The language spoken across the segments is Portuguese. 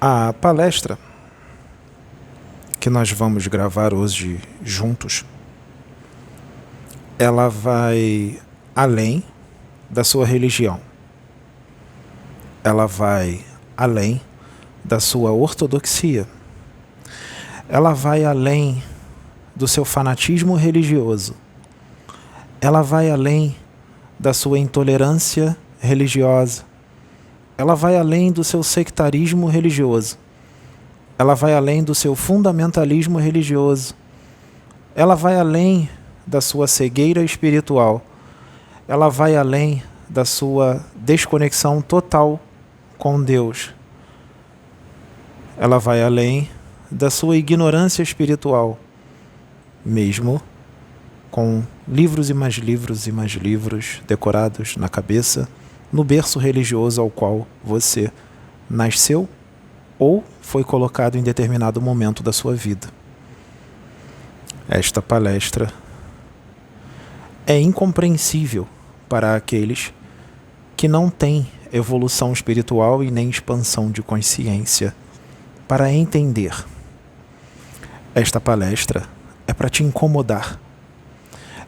A palestra que nós vamos gravar hoje juntos, ela vai além da sua religião. Ela vai além da sua ortodoxia. Ela vai além do seu fanatismo religioso. Ela vai além da sua intolerância religiosa. Ela vai além do seu sectarismo religioso. Ela vai além do seu fundamentalismo religioso. Ela vai além da sua cegueira espiritual. Ela vai além da sua desconexão total com Deus. Ela vai além da sua ignorância espiritual, mesmo com livros e mais livros e mais livros decorados na cabeça, no berço religioso ao qual você nasceu ou foi colocado em determinado momento da sua vida. Esta palestra é incompreensível para aqueles que não têm evolução espiritual e nem expansão de consciência para entender. Esta palestra é para te incomodar.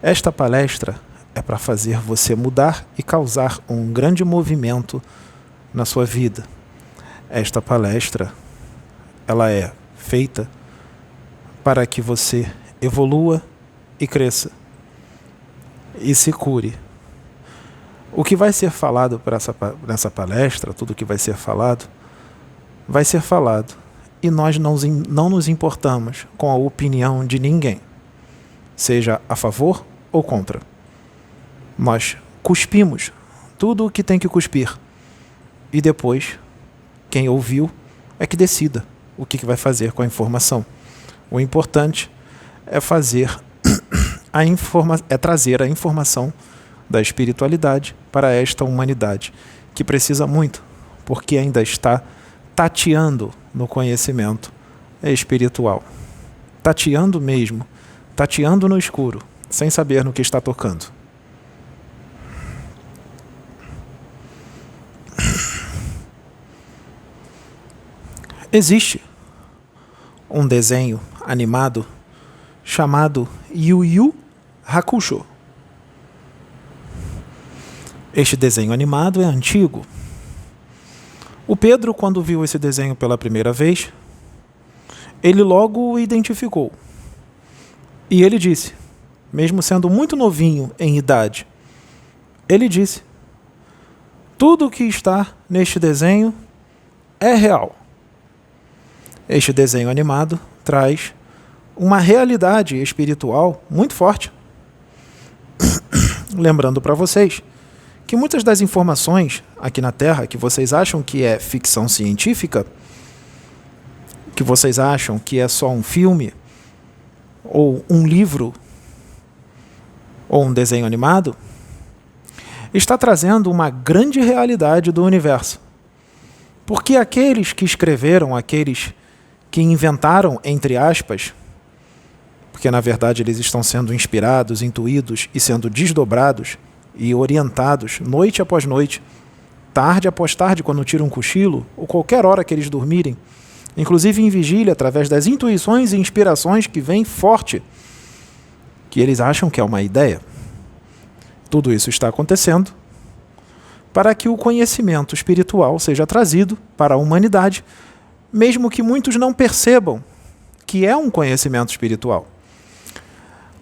Esta palestra é para fazer você mudar e causar um grande movimento na sua vida. Esta palestra, ela é feita para que você evolua e cresça e se cure. O que vai ser falado nessa palestra, tudo que vai ser falado e nós não nos importamos com a opinião de ninguém, seja a favor ou contra. Nós cuspimos tudo o que tem que cuspir e depois quem ouviu é que decida o que vai fazer com a informação. O importante é trazer a informação da espiritualidade para esta humanidade, que precisa muito, porque ainda está tateando no conhecimento espiritual. Tateando mesmo, tateando no escuro, sem saber no que está tocando. Existe um desenho animado chamado Yu Yu Hakusho. Este desenho animado é antigo. O Pedro, quando viu esse desenho pela primeira vez, ele logo o identificou. E ele disse, mesmo sendo muito novinho em idade, ele disse: tudo o que está neste desenho é real. Este desenho animado traz uma realidade espiritual muito forte. Lembrando para vocês que muitas das informações aqui na Terra que vocês acham que é ficção científica, que vocês acham que é só um filme, ou um livro, ou um desenho animado, está trazendo uma grande realidade do universo. Porque aqueles que escreveram, aqueles que inventaram, entre aspas, porque na verdade eles estão sendo inspirados, intuídos e sendo desdobrados e orientados noite após noite, tarde após tarde, quando tiram um cochilo, ou qualquer hora que eles dormirem, inclusive em vigília, através das intuições e inspirações que vêm forte, que eles acham que é uma ideia. Tudo isso está acontecendo para que o conhecimento espiritual seja trazido para a humanidade, mesmo que muitos não percebam que é um conhecimento espiritual.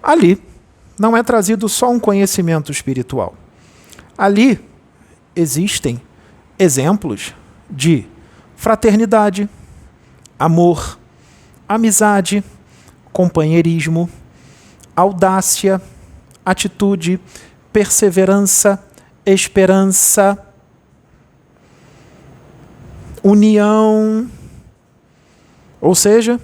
Ali não é trazido só um conhecimento espiritual. Ali existem exemplos de fraternidade, amor, amizade, companheirismo, audácia, atitude, perseverança, esperança, união, ou seja,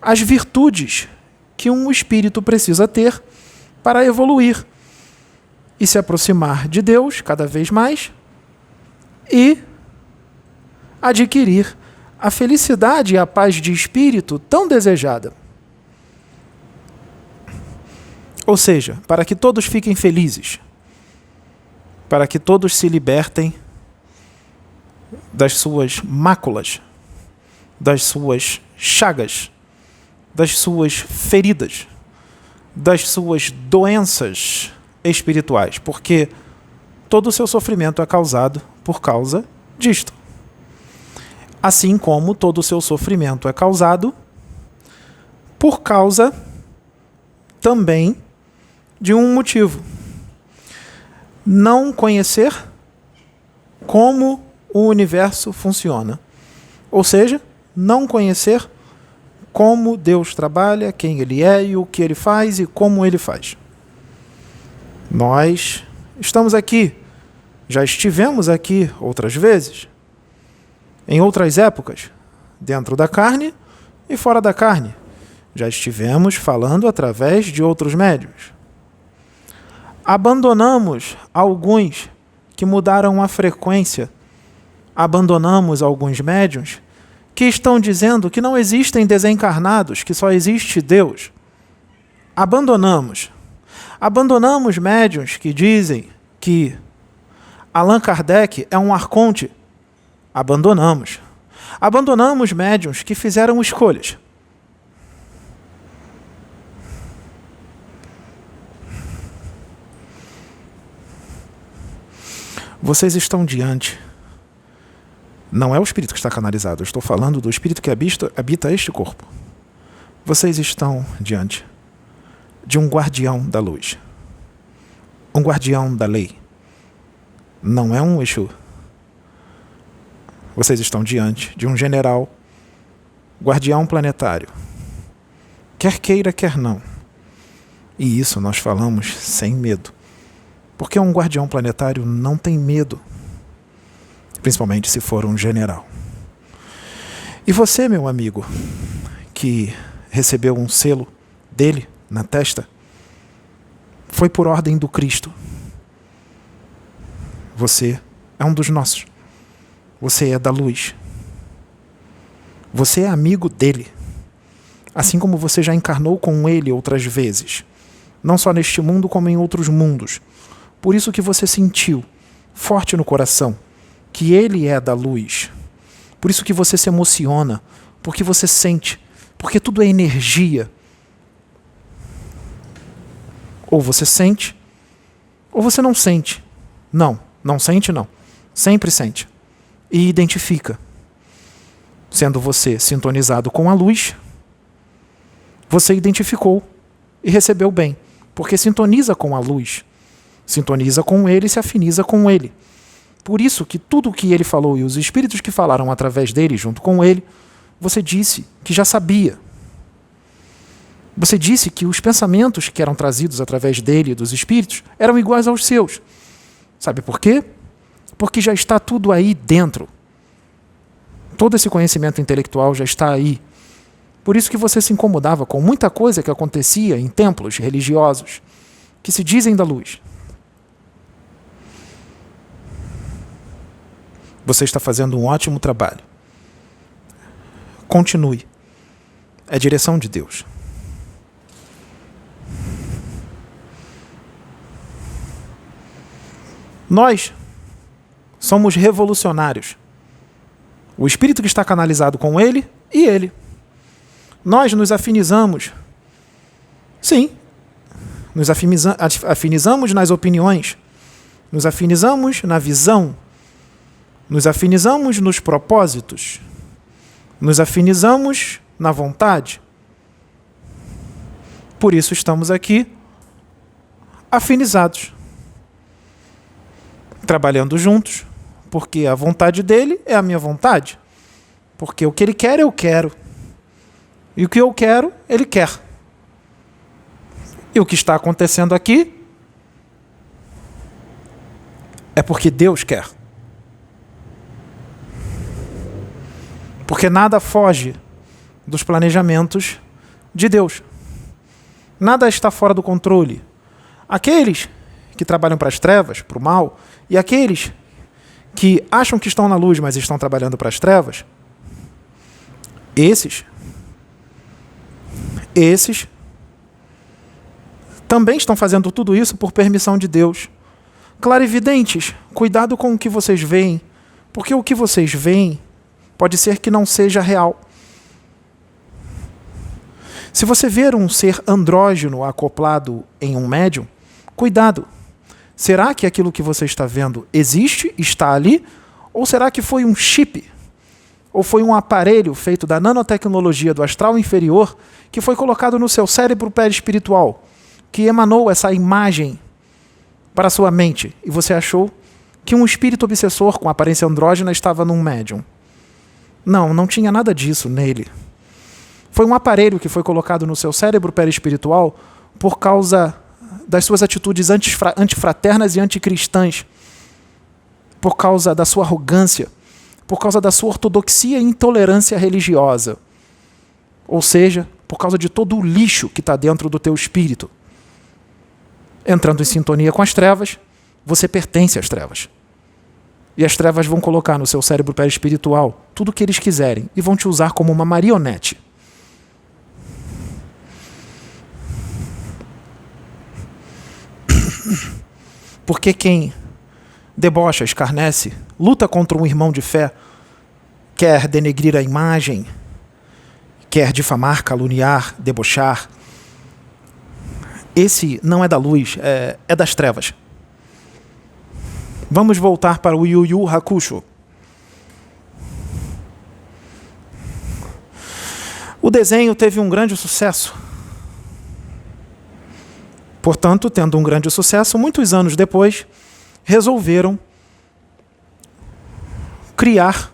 as virtudes que um espírito precisa ter para evoluir e se aproximar de Deus cada vez mais e adquirir a felicidade e a paz de espírito tão desejada. Ou seja, para que todos fiquem felizes, para que todos se libertem das suas máculas, das suas chagas, das suas feridas, das suas doenças espirituais, porque todo o seu sofrimento é causado por causa disto. Assim como todo o seu sofrimento é causado por causa também de um motivo: não conhecer como o universo funciona. Ou seja, não conhecer como Deus trabalha, quem Ele é e o que Ele faz e como Ele faz. Nós estamos aqui, já estivemos aqui outras vezes, em outras épocas, dentro da carne e fora da carne. Já estivemos falando através de outros médiuns. Abandonamos alguns que mudaram a frequência. Abandonamos alguns médiuns que estão dizendo que não existem desencarnados, que só existe Deus. Abandonamos. Abandonamos médiuns que dizem que Allan Kardec é um arconte. Abandonamos. Abandonamos médiuns que fizeram escolhas. Vocês estão diante. Não é o espírito que está canalizado, eu estou falando do espírito que habita este corpo. Vocês estão diante de um guardião da luz. Um guardião da lei. Não é um Exu. Vocês estão diante de um general, guardião planetário. Quer queira, quer não. E isso nós falamos sem medo. Porque um guardião planetário não tem medo. Principalmente se for um general. E você, meu amigo, que recebeu um selo dele na testa, foi por ordem do Cristo. Você é um dos nossos. Você é da luz. Você é amigo dele. Assim como você já encarnou com ele outras vezes. Não só neste mundo, como em outros mundos. Por isso que você sentiu forte no coração que ele é da luz. Por isso que você se emociona, porque você sente, porque tudo é energia. Ou você sente, ou você não sente. Não sente não. Sempre sente. E identifica. Sendo você sintonizado com a luz, você identificou e recebeu bem, porque sintoniza com a luz. Sintoniza com ele e se afiniza com ele. Por isso que tudo o que ele falou e os espíritos que falaram através dele, junto com ele, você disse que já sabia. Você disse que os pensamentos que eram trazidos através dele e dos espíritos eram iguais aos seus. Sabe por quê? Porque já está tudo aí dentro. Todo esse conhecimento intelectual já está aí. Por isso que você se incomodava com muita coisa que acontecia em templos religiosos que se dizem da luz. Você está fazendo um ótimo trabalho. Continue. É direção de Deus. Nós somos revolucionários. O espírito que está canalizado com ele e ele. Nós nos afinizamos. Sim. Nos afinizamos nas opiniões. Nos afinizamos na visão. Nos afinizamos nos propósitos. Nos afinizamos na vontade. Por isso estamos aqui afinizados. Trabalhando juntos. Porque a vontade dele é a minha vontade. Porque o que ele quer, eu quero. E o que eu quero, ele quer. E o que está acontecendo aqui é porque Deus quer. Porque nada foge dos planejamentos de Deus. Nada está fora do controle. Aqueles que trabalham para as trevas, para o mal, e aqueles que acham que estão na luz, mas estão trabalhando para as trevas, esses também estão fazendo tudo isso por permissão de Deus. Clarividentes, cuidado com o que vocês veem, Porque o que vocês veem pode ser que não seja real. Se você ver um ser andrógeno acoplado em um médium, cuidado. Será que aquilo que você está vendo existe, está ali? Ou será que foi um chip? Ou foi um aparelho feito da nanotecnologia do astral inferior que foi colocado no seu cérebro perispiritual, que emanou essa imagem para a sua mente e você achou que um espírito obsessor com aparência andrógena estava num médium? Não, não tinha nada disso nele. Foi um aparelho que foi colocado no seu cérebro perispiritual por causa das suas atitudes antifraternas e anticristãs, por causa da sua arrogância, por causa da sua ortodoxia e intolerância religiosa. Ou seja, por causa de todo o lixo que está dentro do teu espírito. Entrando em sintonia com as trevas, você pertence às trevas. E as trevas vão colocar no seu cérebro perispiritual tudo o que eles quiserem e vão te usar como uma marionete. Porque quem debocha, escarnece, luta contra um irmão de fé, quer denegrir a imagem, quer difamar, caluniar, debochar, esse não é da luz, é das trevas. Vamos voltar para o Yu Yu Hakusho. O desenho teve um grande sucesso. Portanto, tendo um grande sucesso, muitos anos depois, resolveram criar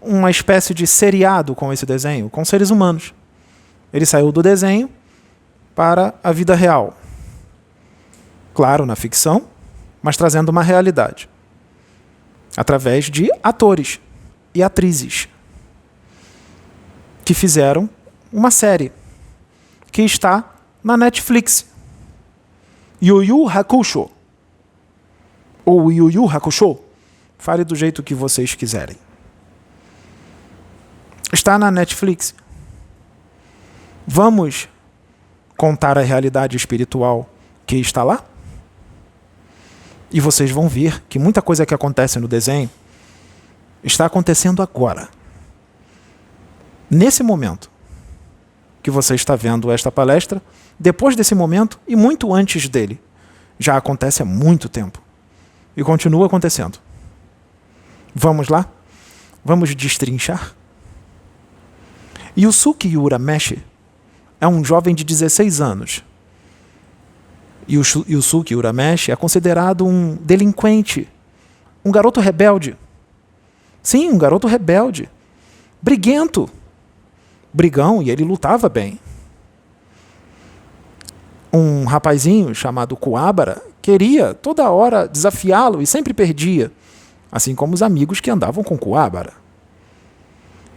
uma espécie de seriado com esse desenho, com seres humanos. Ele saiu do desenho para a vida real. Claro, na ficção, mas trazendo uma realidade. Através de atores e atrizes que fizeram uma série que está na Netflix. Yu Yu Hakusho. Ou Yu Yu Hakusho. Fale do jeito que vocês quiserem. Está na Netflix. Vamos contar a realidade espiritual que está lá? E vocês vão ver que muita coisa que acontece no desenho está acontecendo agora. Nesse momento que você está vendo esta palestra, depois desse momento e muito antes dele. Já acontece há muito tempo. E continua acontecendo. Vamos lá? Vamos destrinchar? Yusuke Urameshi é um jovem de 16 anos. Yusuke Urameshi é considerado um delinquente, um garoto rebelde. Sim, um garoto rebelde. Briguento. Brigão, e ele lutava bem. Um rapazinho chamado Kuwabara queria toda hora desafiá-lo e sempre perdia, assim como os amigos que andavam com Kuwabara.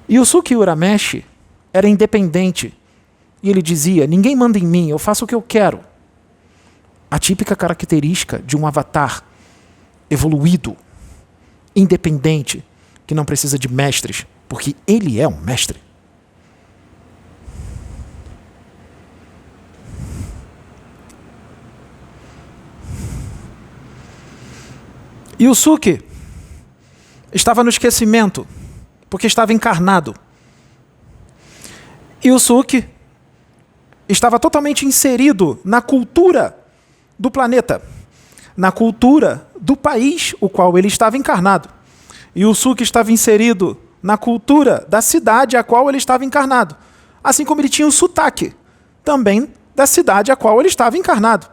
Yusuke Urameshi era independente e ele dizia: ninguém manda em mim, eu faço o que eu quero. A típica característica de um avatar evoluído, independente, que não precisa de mestres, porque ele é um mestre. Yusuke estava no esquecimento, porque estava encarnado. Yusuke estava totalmente inserido na cultura do planeta, na cultura do país o qual ele estava encarnado. Yusuke estava inserido na cultura da cidade a qual ele estava encarnado, assim como ele tinha o sotaque também da cidade a qual ele estava encarnado.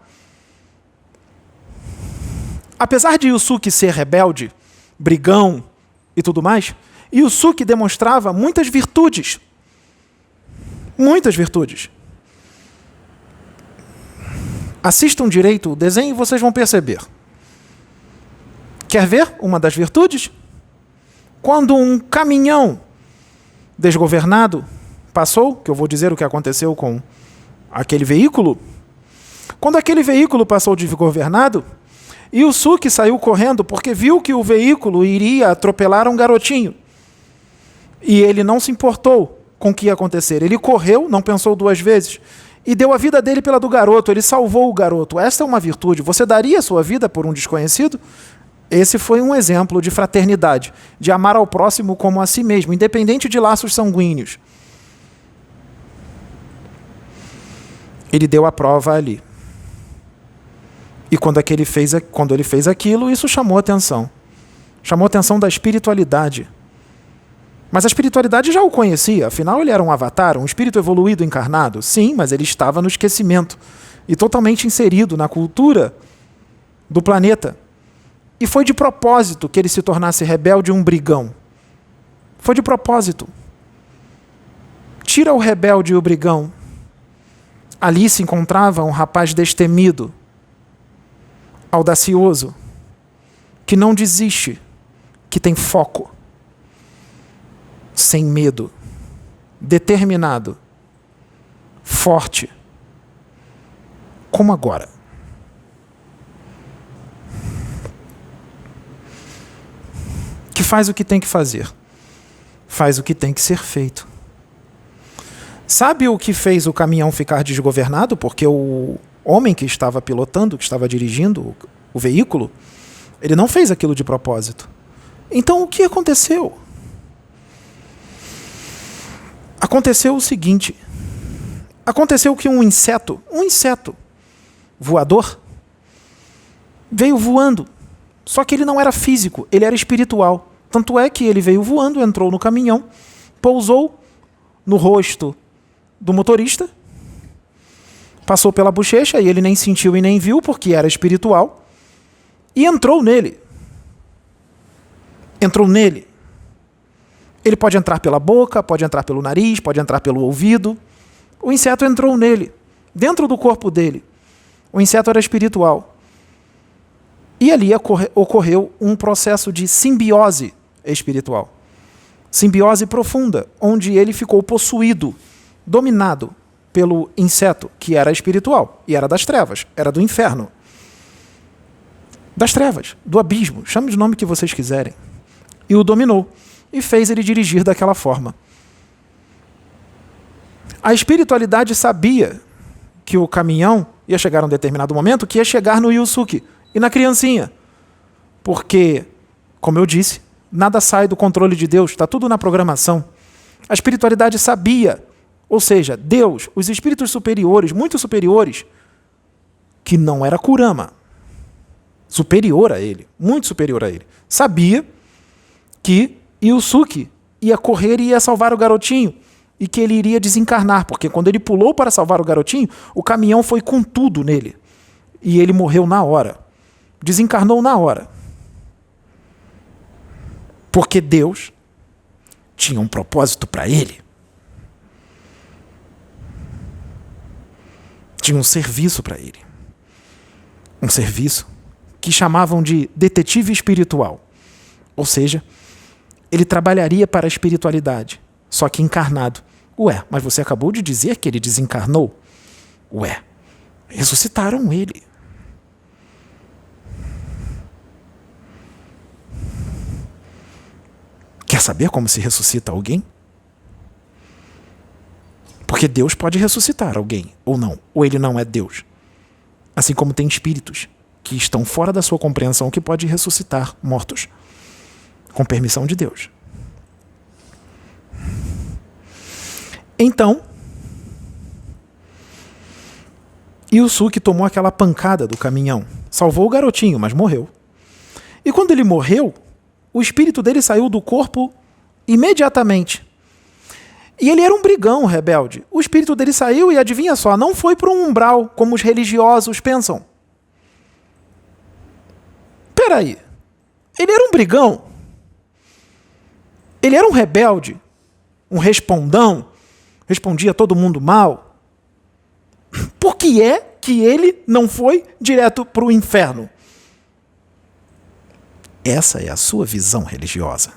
Apesar de Yusuke ser rebelde, brigão e tudo mais, Yusuke demonstrava muitas virtudes. Muitas virtudes. Assistam direito o desenho e vocês vão perceber. Quer ver uma das virtudes? Quando um caminhão desgovernado passou, que eu vou dizer o que aconteceu com aquele veículo, quando aquele veículo passou desgovernado, Yusuke saiu correndo porque viu que o veículo iria atropelar um garotinho. E ele não se importou com o que ia acontecer. Ele correu, não pensou duas vezes, e deu a vida dele pela do garoto. Ele salvou o garoto. Esta é uma virtude. Você daria a sua vida por um desconhecido? Esse foi um exemplo de fraternidade, de amar ao próximo como a si mesmo, independente de laços sanguíneos. Ele deu a prova ali. E quando ele fez aquilo, isso chamou a atenção. Chamou a atenção da espiritualidade. Mas a espiritualidade já o conhecia, afinal ele era um avatar, um espírito evoluído encarnado. Sim, mas ele estava no esquecimento e totalmente inserido na cultura do planeta. E foi de propósito que ele se tornasse rebelde e um brigão. Foi de propósito. Tira o rebelde e o brigão. Ali se encontrava um rapaz destemido, audacioso, que não desiste, que tem foco, sem medo, determinado, forte, como agora. Que faz o que tem que fazer, faz o que tem que ser feito. Sabe o que fez o caminhão ficar desgovernado? Porque o homem que estava pilotando, que estava dirigindo o veículo, ele não fez aquilo de propósito. Então o que aconteceu? Aconteceu o seguinte. Aconteceu que um inseto voador, veio voando. Só que ele não era físico, ele era espiritual. Tanto é que ele veio voando, entrou no caminhão, pousou no rosto do motorista, passou pela bochecha e ele nem sentiu e nem viu porque era espiritual, e entrou nele. Entrou nele. Ele pode entrar pela boca, pode entrar pelo nariz, pode entrar pelo ouvido. O inseto entrou nele, dentro do corpo dele. O inseto era espiritual. E ali ocorreu um processo de simbiose espiritual. Simbiose profunda, onde ele ficou possuído, dominado pelo inseto, que era espiritual, e era das trevas, era do inferno. Das trevas, do abismo, chame de nome que vocês quiserem. E o dominou, e fez ele dirigir daquela forma. A espiritualidade sabia que o caminhão ia chegar a um determinado momento, que ia chegar no Yusuke e na criancinha. Porque, como eu disse, nada sai do controle de Deus, está tudo na programação. A espiritualidade sabia, ou seja, Deus, os espíritos superiores, muito superiores, que não era Kurama, superior a ele, muito superior a ele, sabia que Yusuke ia correr e ia salvar o garotinho, e que ele iria desencarnar, porque quando ele pulou para salvar o garotinho, o caminhão foi com tudo nele, e ele morreu na hora, desencarnou na hora. Porque Deus tinha um propósito para ele. Tinha um serviço para ele. Um serviço que chamavam de detetive espiritual. Ou seja, ele trabalharia para a espiritualidade, só que encarnado. Ué, mas você acabou de dizer que ele desencarnou? Ué, ressuscitaram ele. Quer saber como se ressuscita alguém? Porque Deus pode ressuscitar alguém, ou não, ou ele não é Deus. Assim como tem espíritos que estão fora da sua compreensão que pode ressuscitar mortos, com permissão de Deus. Então, Yusuke tomou aquela pancada do caminhão, salvou o garotinho, mas morreu. E quando ele morreu, o espírito dele saiu do corpo imediatamente. E ele era um brigão rebelde. O espírito dele saiu e, adivinha só, não foi para um umbral, como os religiosos pensam. Peraí, ele era um brigão? Ele era um rebelde? Um respondão? Respondia todo mundo mal? Por que é que ele não foi direto para o inferno? Essa é a sua visão religiosa.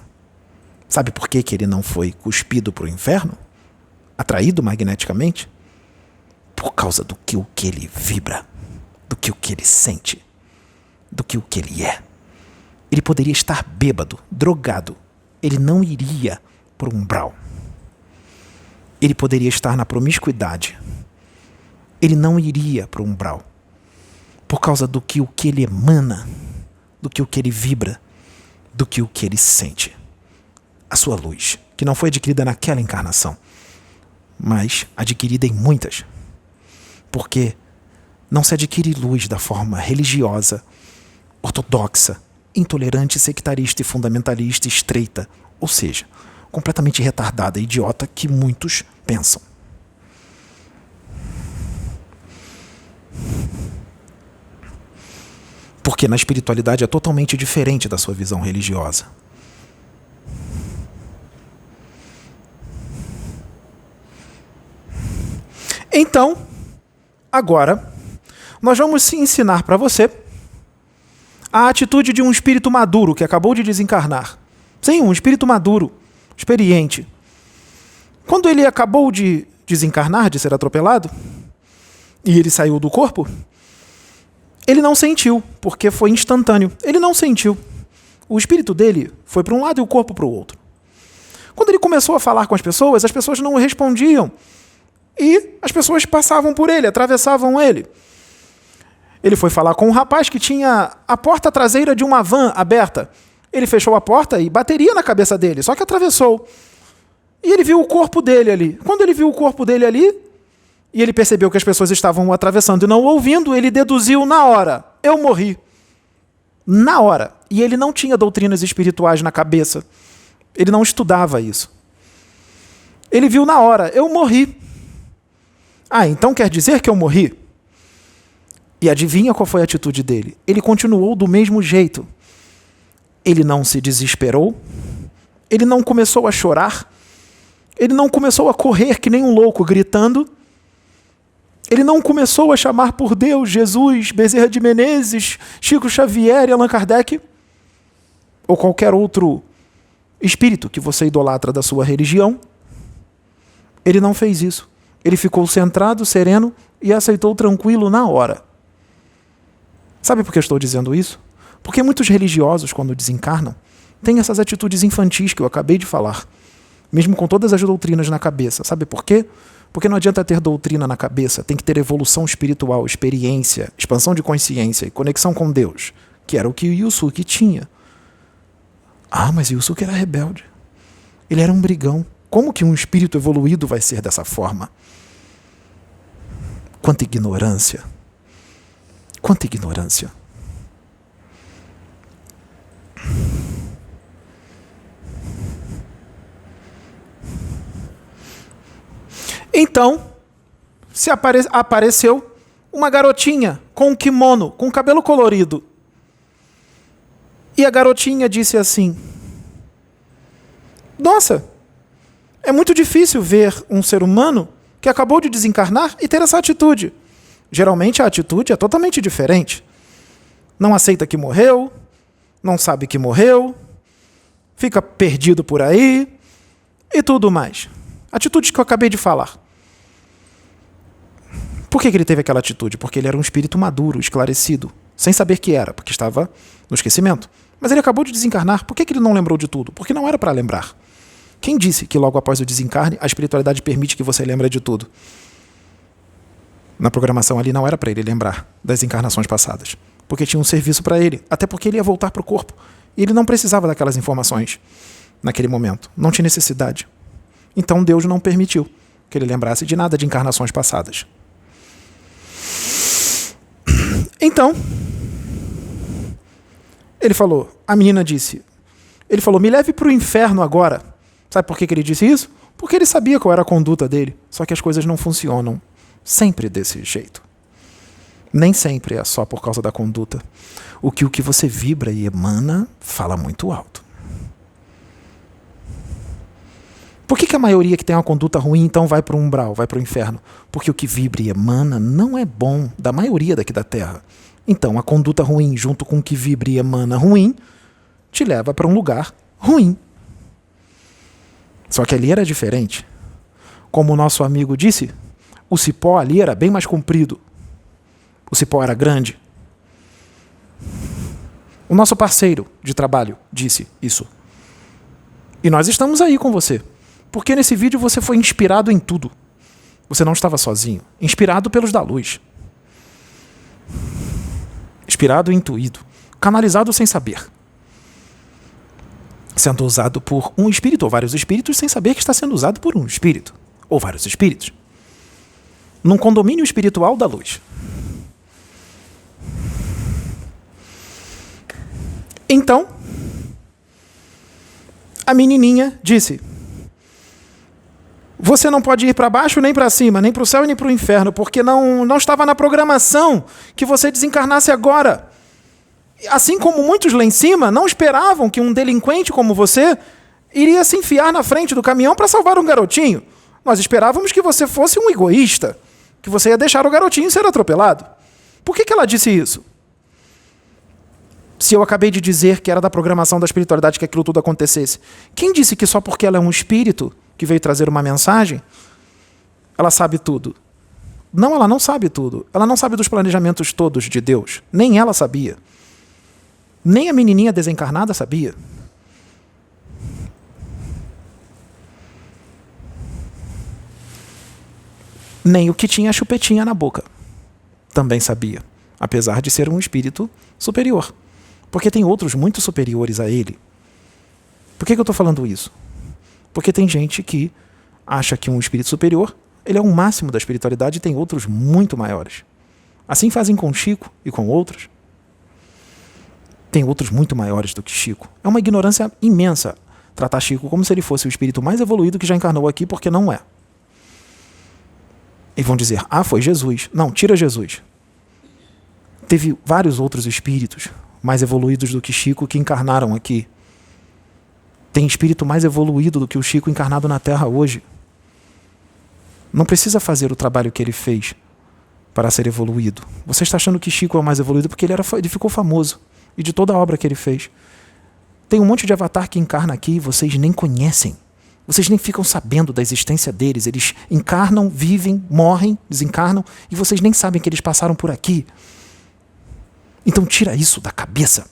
Sabe por que ele não foi cuspido para o inferno? Atraído magneticamente? Por causa do que ele vibra, do que ele sente, do que ele é. Ele poderia estar bêbado, drogado. Ele não iria para o umbral. Ele poderia estar na promiscuidade. Ele não iria para o umbral. Por causa do que ele emana, do que o que ele vibra, do que o que ele sente. A sua luz, que não foi adquirida naquela encarnação, mas adquirida em muitas. Porque não se adquire luz da forma religiosa, ortodoxa, intolerante, sectarista e fundamentalista estreita, ou seja, completamente retardada e idiota que muitos pensam. Porque na espiritualidade é totalmente diferente da sua visão religiosa. Então, agora, nós vamos ensinar para você a atitude de um espírito maduro que acabou de desencarnar. Sim, um espírito maduro, experiente. Quando ele acabou de desencarnar, de ser atropelado, e ele saiu do corpo, ele não sentiu, porque foi instantâneo. Ele não sentiu. O espírito dele foi para um lado e o corpo para o outro. Quando ele começou a falar com as pessoas não respondiam. E as pessoas passavam por ele, atravessavam ele. Ele foi falar com um rapaz que tinha a porta traseira de uma van aberta. Ele fechou a porta e bateria na cabeça dele, só que atravessou. E ele viu o corpo dele ali. Quando ele viu o corpo dele ali, e ele percebeu que as pessoas estavam o atravessando e não o ouvindo, ele deduziu na hora: eu morri. Na hora. E ele não tinha doutrinas espirituais na cabeça. Ele não estudava isso. Ele viu na hora: eu morri. Ah, então quer dizer que eu morri? E adivinha qual foi a atitude dele? Ele continuou do mesmo jeito. Ele não se desesperou. Ele não começou a chorar. Ele não começou a correr que nem um louco gritando. Ele não começou a chamar por Deus, Jesus, Bezerra de Menezes, Chico Xavier e Allan Kardec, ou qualquer outro espírito que você idolatra da sua religião. Ele não fez isso. Ele ficou centrado, sereno e aceitou tranquilo na hora. Sabe por que eu estou dizendo isso? Porque muitos religiosos, quando desencarnam, têm essas atitudes infantis que eu acabei de falar, mesmo com todas as doutrinas na cabeça. Sabe por quê? Porque não adianta ter doutrina na cabeça, tem que ter evolução espiritual, experiência, expansão de consciência e conexão com Deus, que era o que o Yusuke tinha. Ah, mas Yusuke era rebelde. Ele era um brigão. Como que um espírito evoluído vai ser dessa forma? Quanta ignorância. Quanta ignorância. Então, apareceu uma garotinha com um kimono, com cabelo colorido. E a garotinha disse assim: nossa, é muito difícil ver um ser humano que acabou de desencarnar e ter essa atitude. Geralmente a atitude é totalmente diferente. Não aceita que morreu, não sabe que morreu, fica perdido por aí e tudo mais. Atitudes que eu acabei de falar. Por que ele teve aquela atitude? Porque ele era um espírito maduro, esclarecido, sem saber que era, porque estava no esquecimento. Mas ele acabou de desencarnar. Por que ele não lembrou de tudo? Porque não era para lembrar. Quem disse que logo após o desencarne a espiritualidade permite que você lembre de tudo? Na programação ali não era para ele lembrar das encarnações passadas, porque tinha um serviço para ele, até porque ele ia voltar para o corpo. E ele não precisava daquelas informações naquele momento. Não tinha necessidade. Então Deus não permitiu que ele lembrasse de nada de encarnações passadas. Então, ele falou, a menina disse, ele falou, me leve para o inferno agora. Sabe por que ele disse isso? Porque ele sabia qual era a conduta dele, só que as coisas não funcionam sempre desse jeito. Nem sempre é só por causa da conduta. O que você vibra e emana fala muito alto. Por que a maioria que tem uma conduta ruim então vai para o umbral, vai para o inferno? Porque o que vibra e emana não é bom da maioria daqui da Terra. Então a conduta ruim junto com o que vibra e emana ruim te leva para um lugar ruim. Só que ali era diferente. Como o nosso amigo disse, o cipó ali era bem mais comprido. O cipó era grande. O nosso parceiro de trabalho disse isso. E nós estamos aí com você. Porque nesse vídeo você foi inspirado em tudo. Você não estava sozinho. Inspirado pelos da luz. Inspirado e intuído. canalizado sem saber. Sendo usado por um espírito ou vários espíritos sem saber que está sendo usado por um espírito ou vários espíritos. Num condomínio espiritual da luz. Então, a menininha disse: você não pode ir para baixo nem para cima, nem para o céu nem para o inferno, porque não estava na programação que você desencarnasse agora. Assim como muitos lá em cima não esperavam que um delinquente como você iria se enfiar na frente do caminhão para salvar um garotinho. Nós esperávamos que você fosse um egoísta, que você ia deixar o garotinho ser atropelado. Por que ela disse isso? Se eu acabei de dizer que era da programação da espiritualidade que aquilo tudo acontecesse, quem disse que só porque ela é um espírito que veio trazer uma mensagem, ela sabe tudo? Não, ela não sabe tudo. Ela não sabe dos planejamentos todos de Deus. Nem ela sabia. Nem a menininha desencarnada sabia. Nem o que tinha a chupetinha na boca também sabia, apesar de ser um espírito superior. Porque tem outros muito superiores a ele. Por que eu estou falando isso? Porque tem gente que acha que um espírito superior ele é o máximo da espiritualidade e tem outros muito maiores. Assim fazem com Chico e com outros. Tem outros muito maiores do que Chico. É uma ignorância imensa tratar Chico como se ele fosse o espírito mais evoluído que já encarnou aqui, porque não é. E vão dizer, foi Jesus. Não, tira Jesus. Teve vários outros espíritos mais evoluídos do que Chico que encarnaram aqui. Tem espírito mais evoluído do que o Chico encarnado na Terra hoje. Não precisa fazer o trabalho que ele fez para ser evoluído. Você está achando que Chico é o mais evoluído porque ele ficou famoso. E de toda a obra que ele fez. Tem um monte de avatar que encarna aqui e vocês nem conhecem. Vocês nem ficam sabendo da existência deles. Eles encarnam, vivem, morrem, desencarnam e vocês nem sabem que eles passaram por aqui. Então tira isso da cabeça.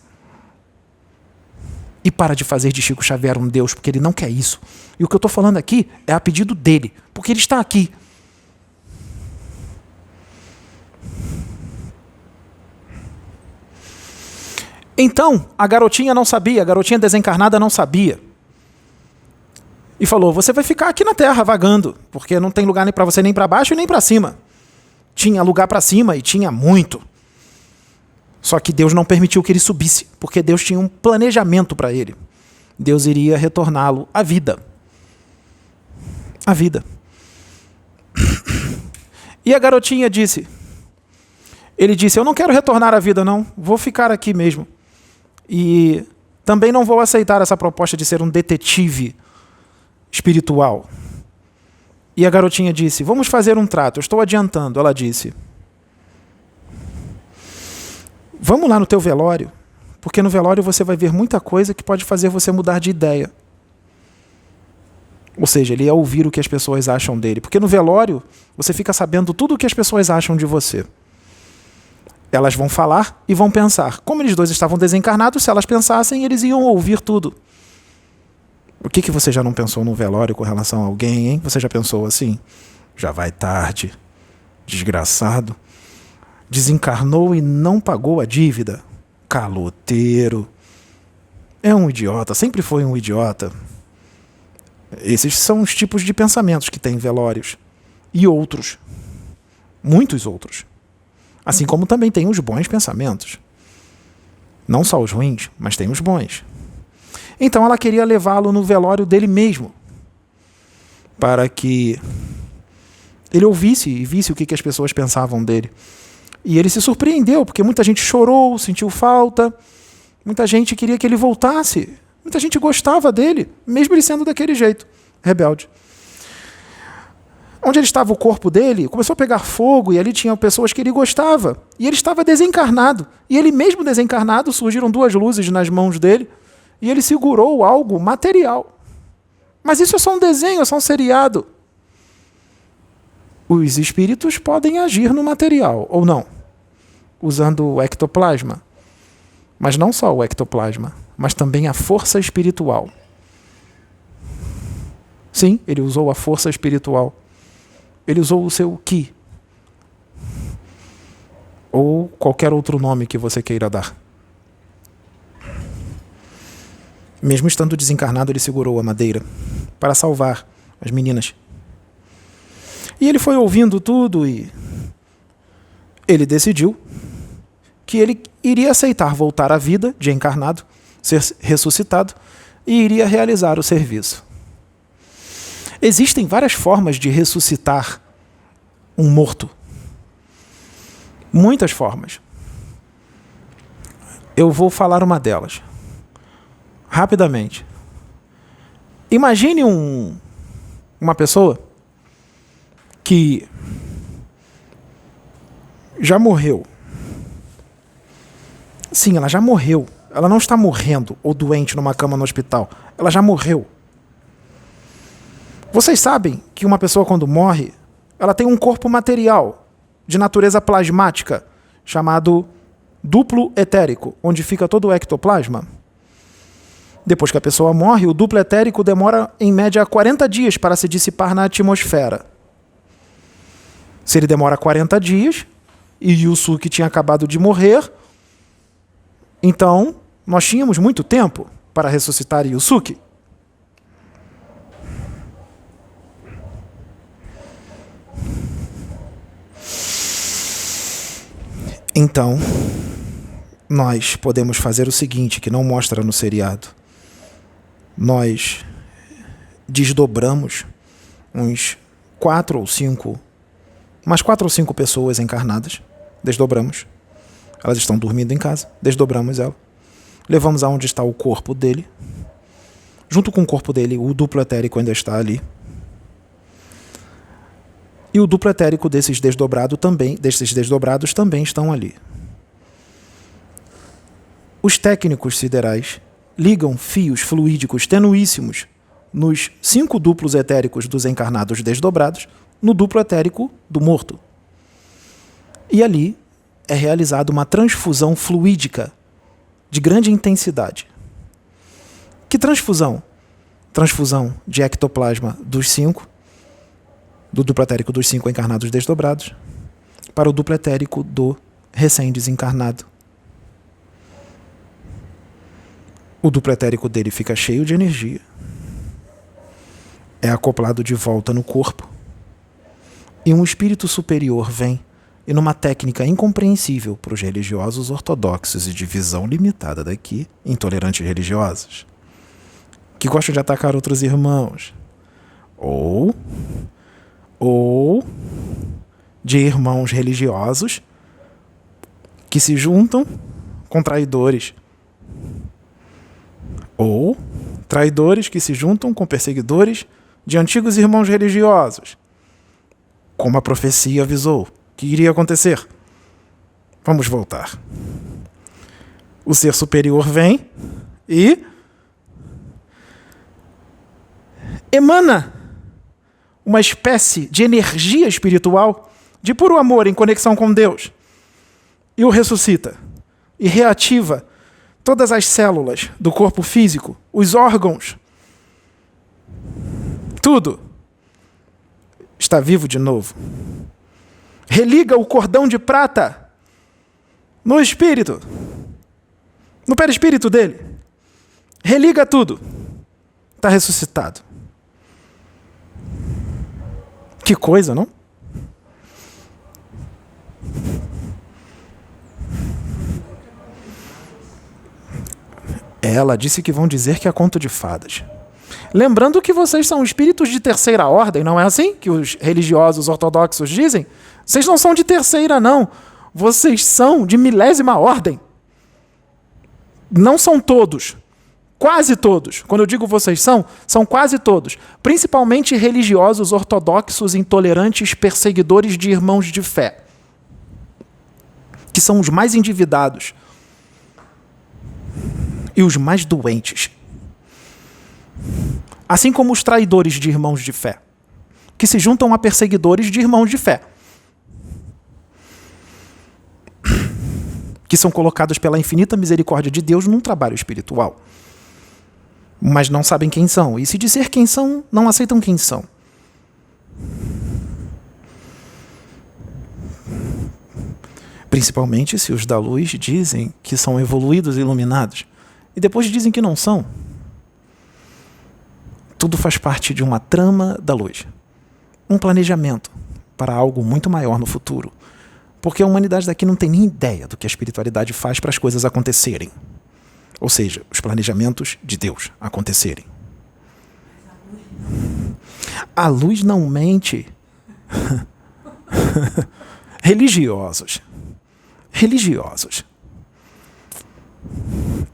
E para de fazer de Chico Xavier um Deus, porque ele não quer isso. E o que eu estou falando aqui é a pedido dele, porque ele está aqui. Então, a garotinha não sabia, a garotinha desencarnada não sabia. E falou, você vai ficar aqui na Terra vagando, porque não tem lugar nem para você nem para baixo e nem para cima. Tinha lugar para cima e tinha muito. Só que Deus não permitiu que ele subisse, porque Deus tinha um planejamento para ele. Deus iria retorná-lo à vida. À vida. E a garotinha disse, ele disse, eu não quero retornar à vida não, vou ficar aqui mesmo. E também não vou aceitar essa proposta de ser um detetive espiritual. E a garotinha disse, vamos fazer um trato, eu estou adiantando. Ela disse, vamos lá no teu velório, porque no velório você vai ver muita coisa que pode fazer você mudar de ideia. Ou seja, ele ia ouvir o que as pessoas acham dele. Porque no velório você fica sabendo tudo o que as pessoas acham de você. Elas vão falar e vão pensar. Como eles dois estavam desencarnados, se elas pensassem, eles iam ouvir tudo. O que você já não pensou no velório com relação a alguém, hein? Você já pensou assim? Já vai tarde. Desgraçado. Desencarnou e não pagou a dívida. Caloteiro. É um idiota. Sempre foi um idiota. Esses são os tipos de pensamentos que tem em velórios. E outros. Muitos outros. Assim como também tem os bons pensamentos. Não só os ruins, mas tem os bons. Então ela queria levá-lo no velório dele mesmo, para que ele ouvisse e visse o que as pessoas pensavam dele. E ele se surpreendeu, porque muita gente chorou, sentiu falta, muita gente queria que ele voltasse, muita gente gostava dele, mesmo ele sendo daquele jeito, rebelde. Onde ele estava o corpo dele, começou a pegar fogo e ali tinham pessoas que ele gostava. E ele estava desencarnado. E ele mesmo desencarnado, surgiram duas luzes nas mãos dele e ele segurou algo material. Mas isso é só um desenho, é só um seriado. Os espíritos podem agir no material, ou não, usando o ectoplasma. Mas não só o ectoplasma, mas também a força espiritual. Sim, ele usou a força espiritual. Ele usou o seu Ki. Ou qualquer outro nome que você queira dar. Mesmo estando desencarnado, ele segurou a madeira para salvar as meninas. E ele foi ouvindo tudo e ele decidiu que ele iria aceitar voltar à vida de encarnado, ser ressuscitado, e iria realizar o serviço. Existem várias formas de ressuscitar um morto. Muitas formas. Eu vou falar uma delas. Rapidamente. Imagine uma pessoa que já morreu. Sim, ela já morreu. Ela não está morrendo ou doente numa cama no hospital. Ela já morreu. Vocês sabem que uma pessoa, quando morre, ela tem um corpo material de natureza plasmática, chamado duplo etérico, onde fica todo o ectoplasma. Depois que a pessoa morre, o duplo etérico demora, em média, 40 dias para se dissipar na atmosfera. Se ele demora 40 dias, e Yusuke tinha acabado de morrer, então nós tínhamos muito tempo para ressuscitar Yusuke. Então, nós podemos fazer o seguinte, que não mostra no seriado. Nós desdobramos umas 4 ou 5 pessoas encarnadas. Desdobramos. Elas estão dormindo em casa. Desdobramos ela. Levamos aonde está o corpo dele. Junto com o corpo dele, o duplo etérico ainda está ali. E o duplo etérico desses desdobrados também estão ali. Os técnicos siderais ligam fios fluídicos tenuíssimos nos 5 duplos etéricos dos encarnados desdobrados no duplo etérico do morto. E ali é realizada uma transfusão fluídica de grande intensidade. Que transfusão? Transfusão de ectoplasma dos 5, do duplo etérico dos 5 encarnados desdobrados, para o duplo etérico do recém-desencarnado. O duplo etérico dele fica cheio de energia, é acoplado de volta no corpo, e um espírito superior vem, e numa técnica incompreensível para os religiosos ortodoxos e de visão limitada daqui, intolerantes religiosos, que gostam de atacar outros irmãos, ou de irmãos religiosos que se juntam com traidores, ou traidores que se juntam com perseguidores de antigos irmãos religiosos, como a profecia avisou que iria acontecer. Vamos voltar. O ser superior vem e emana uma espécie de energia espiritual de puro amor em conexão com Deus e o ressuscita e reativa todas as células do corpo físico, os órgãos, tudo está vivo de novo. Religa o cordão de prata no espírito, no perispírito dele. Religa tudo. Está ressuscitado. Que coisa, não? Ela disse que vão dizer que é conto de fadas. Lembrando que vocês são espíritos de terceira ordem, não é assim que os religiosos ortodoxos dizem? Vocês não são de terceira, não. Vocês são de milésima ordem. Não são todos. Quase todos. Quando eu digo vocês são quase todos. Principalmente religiosos ortodoxos, intolerantes, perseguidores de irmãos de fé. Que são os mais endividados. E os mais doentes. Assim como os traidores de irmãos de fé, que se juntam a perseguidores de irmãos de fé, que são colocados pela infinita misericórdia de Deus num trabalho espiritual, mas não sabem quem são, e se dizer quem são, não aceitam quem são. Principalmente se os da luz dizem que são evoluídos e iluminados, e depois dizem que não são. Tudo faz parte de uma trama da luz. Um planejamento para algo muito maior no futuro. Porque a humanidade daqui não tem nem ideia do que a espiritualidade faz para as coisas acontecerem. Ou seja, os planejamentos de Deus acontecerem. A luz não mente. Religiosos.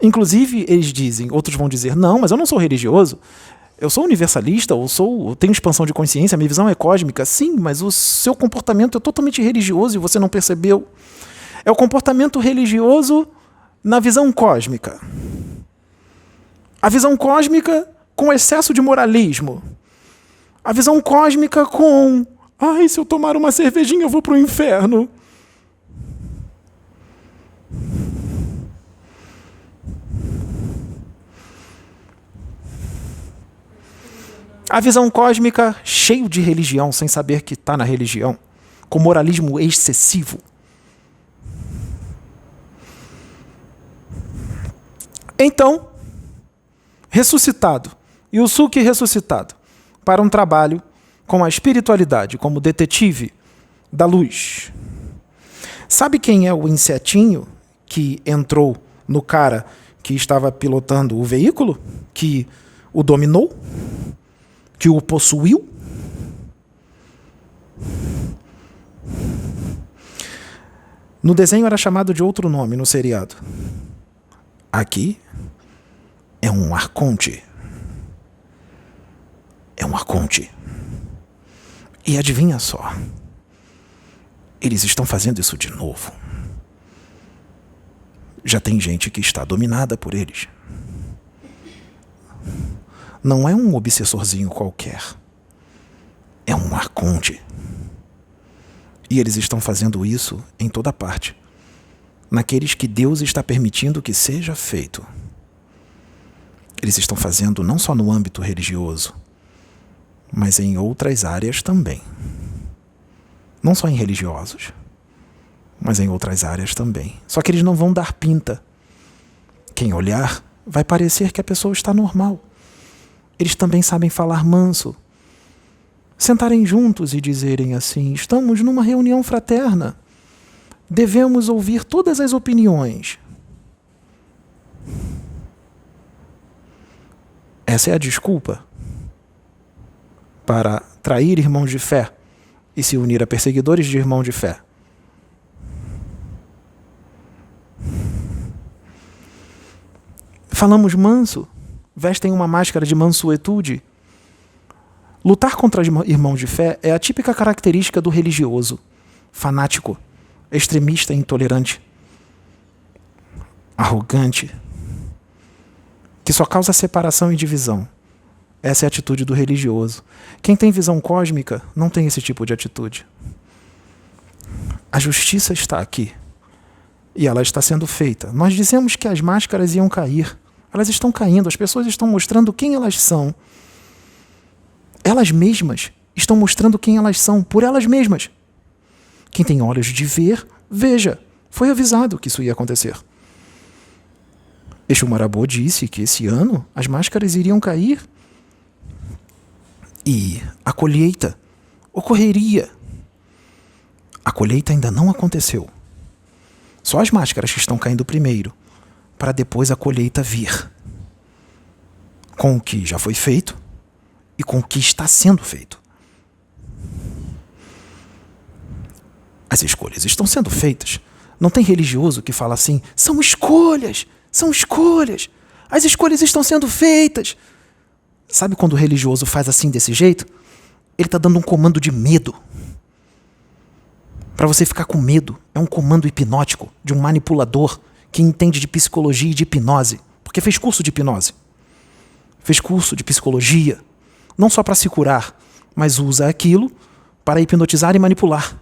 Inclusive, eles dizem, outros vão dizer, não, mas eu não sou religioso. Eu sou universalista, eu tenho expansão de consciência, minha visão é cósmica. Sim, mas o seu comportamento é totalmente religioso e você não percebeu. É o comportamento religioso na visão cósmica. A visão cósmica com excesso de moralismo. A visão cósmica com... Ai, se eu tomar uma cervejinha eu vou pro inferno. A visão cósmica cheio de religião, sem saber que está na religião, com moralismo excessivo. Então, ressuscitado, Yusuke ressuscitado, para um trabalho com a espiritualidade, como detetive da luz. Sabe quem é o insetinho que entrou no cara que estava pilotando o veículo? Que o dominou? Que o possuiu? No desenho era chamado de outro nome no seriado. Aqui é um arconte. É um arconte. E adivinha só, eles estão fazendo isso de novo. Já tem gente que está dominada por eles. Não é um obsessorzinho qualquer. É um arconte. E eles estão fazendo isso em toda parte. Naqueles que Deus está permitindo que seja feito. Eles estão fazendo não só no âmbito religioso, mas em outras áreas também. Não só em religiosos, mas em outras áreas também. Só que eles não vão dar pinta. Quem olhar vai parecer que a pessoa está normal. Eles também sabem falar manso. Sentarem juntos e dizerem assim, estamos numa reunião fraterna. Devemos ouvir todas as opiniões. Essa é a desculpa para trair irmãos de fé e se unir a perseguidores de irmãos de fé. Falamos manso, vestem uma máscara de mansuetude. Lutar contra irmãos de fé é a típica característica do religioso, fanático, extremista e intolerante, arrogante, que só causa separação e divisão. Essa é a atitude do religioso. Quem tem visão cósmica não tem esse tipo de atitude. A justiça está aqui. E ela está sendo feita. Nós dizemos que as máscaras iam cair. Elas estão caindo. As pessoas estão mostrando quem elas são. Elas mesmas estão mostrando quem elas são por elas mesmas. Quem tem olhos de ver, veja. Foi avisado que isso ia acontecer. Exu Marabô disse que esse ano as máscaras iriam cair. E a colheita ocorreria. A colheita ainda não aconteceu. Só as máscaras que estão caindo primeiro, para depois a colheita vir. Com o que já foi feito e com o que está sendo feito. As escolhas estão sendo feitas. Não tem religioso que fala assim, são escolhas, as escolhas estão sendo feitas. Sabe quando o religioso faz assim desse jeito? Ele está dando um comando de medo. Para você ficar com medo. É um comando hipnótico de um manipulador que entende de psicologia e de hipnose. Porque fez curso de hipnose. Fez curso de psicologia. Não só para se curar, mas usa aquilo para hipnotizar e manipular.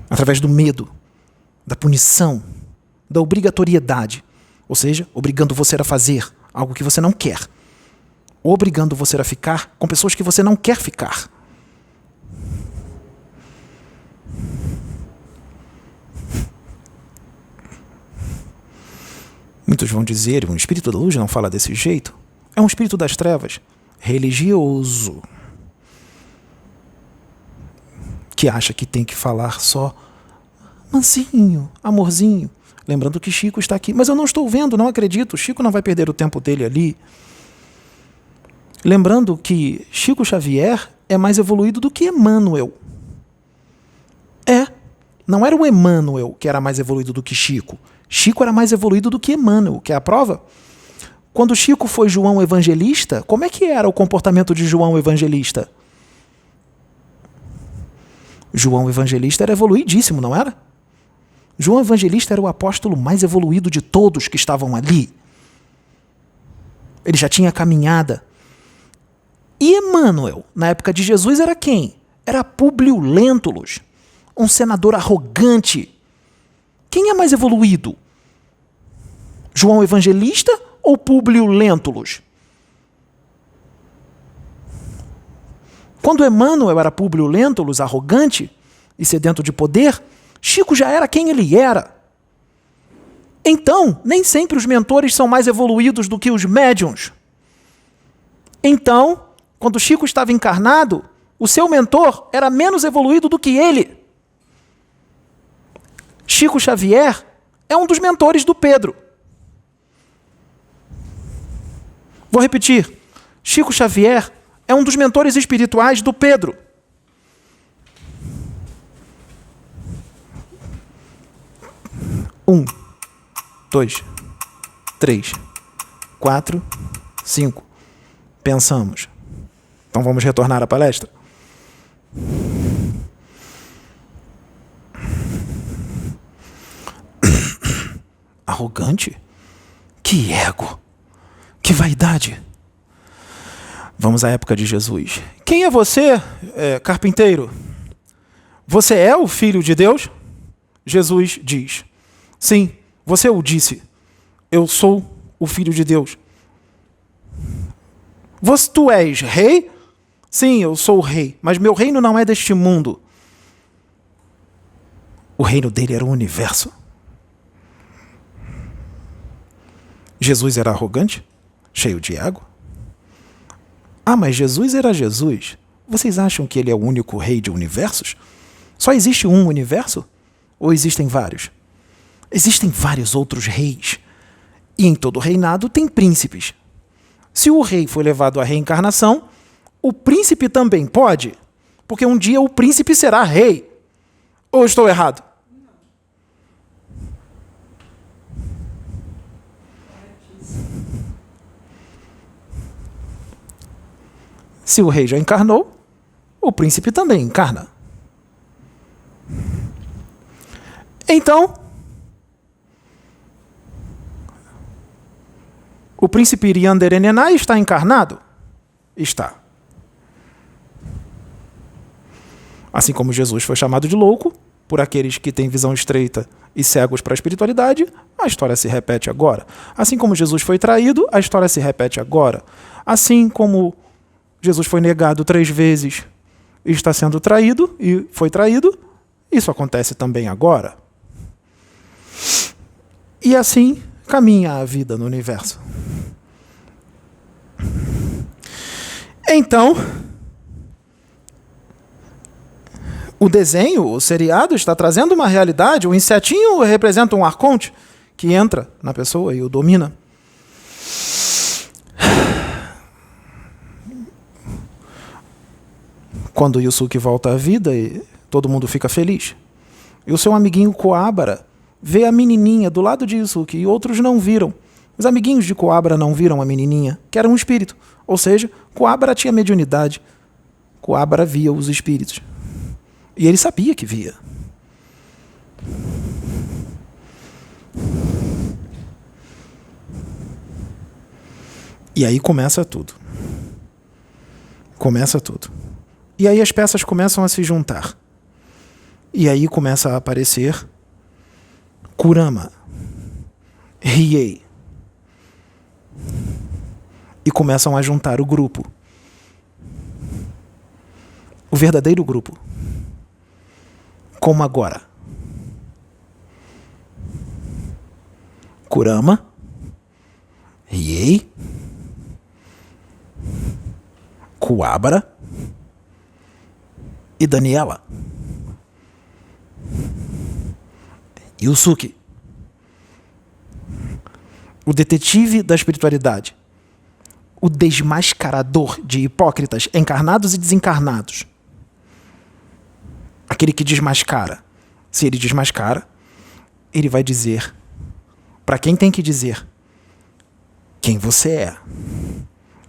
Através do medo, da punição, da obrigatoriedade. Ou seja, obrigando você a fazer algo que você não quer. Obrigando você a ficar com pessoas que você não quer ficar. Muitos vão dizer, um espírito da luz não fala desse jeito. É um espírito das trevas, religioso, que acha que tem que falar só mansinho, amorzinho. Lembrando que Chico está aqui. Mas eu não estou vendo, não acredito. Chico não vai perder o tempo dele ali. Lembrando que Chico Xavier é mais evoluído do que Emmanuel. Não era o Emmanuel que era mais evoluído do que Chico. Chico era mais evoluído do que Emmanuel. Quer a prova? Quando Chico foi João Evangelista, como é que era o comportamento de João Evangelista? João Evangelista era evoluidíssimo, não era? João Evangelista era o apóstolo mais evoluído de todos que estavam ali. Ele já tinha caminhada. E Emmanuel, na época de Jesus, era quem? Era Públio Lentulus, um senador arrogante. Quem é mais evoluído? João Evangelista ou Públio Lentulus? Quando Emmanuel era Públio Lentulus, arrogante e sedento de poder, Chico já era quem ele era. Então, nem sempre os mentores são mais evoluídos do que os médiuns. Então, quando Chico estava encarnado, o seu mentor era menos evoluído do que ele. Chico Xavier é um dos mentores do Pedro. Vou repetir. Chico Xavier é um dos mentores espirituais do Pedro. 1, 2, 3, 4, 5. Pensamos. Então vamos retornar à palestra. Arrogante? Que ego! Que vaidade! Vamos à época de Jesus. Quem é você, carpinteiro? Você é o Filho de Deus? Jesus diz: sim, você o disse. Eu sou o Filho de Deus. Tu és rei? Sim, eu sou o rei, mas meu reino não é deste mundo. O reino dele era o universo. Jesus era arrogante? Cheio de ego? Ah, mas Jesus era Jesus. Vocês acham que ele é o único rei de universos? Só existe um universo? Ou existem vários? Existem vários outros reis. E em todo reinado tem príncipes. Se o rei foi levado à reencarnação, o príncipe também pode, porque um dia o príncipe será rei. Ou estou errado? Se o rei já encarnou, o príncipe também encarna. Então, o príncipe Irian-Derenenai está encarnado? Está. Assim como Jesus foi chamado de louco por aqueles que têm visão estreita e cegos para a espiritualidade, a história se repete agora. Assim como Jesus foi traído, a história se repete agora. Assim como Jesus foi negado 3 vezes e está sendo traído e foi traído, isso acontece também agora. E assim caminha a vida no universo. Então, o desenho, o seriado, está trazendo uma realidade. O insetinho representa um arconte que entra na pessoa e o domina. Quando o Yusuke volta à vida, todo mundo fica feliz. E o seu amiguinho Coabra vê a menininha do lado de Yusuke e outros não viram. Os amiguinhos de Coabra não viram a menininha, que era um espírito. Ou seja, Coabra tinha mediunidade. Coabra via os espíritos. E ele sabia que via. E aí começa tudo. Começa tudo. E aí as peças começam a se juntar. E aí começa a aparecer Kurama, Riei. E começam a juntar o grupo. O verdadeiro grupo. Como agora? Kurama, Kuwabara e Daniela. Yusuke, o detetive da espiritualidade, o desmascarador de hipócritas encarnados e desencarnados, aquele que desmascara. Se ele desmascara, ele vai dizer para quem tem que dizer quem você é,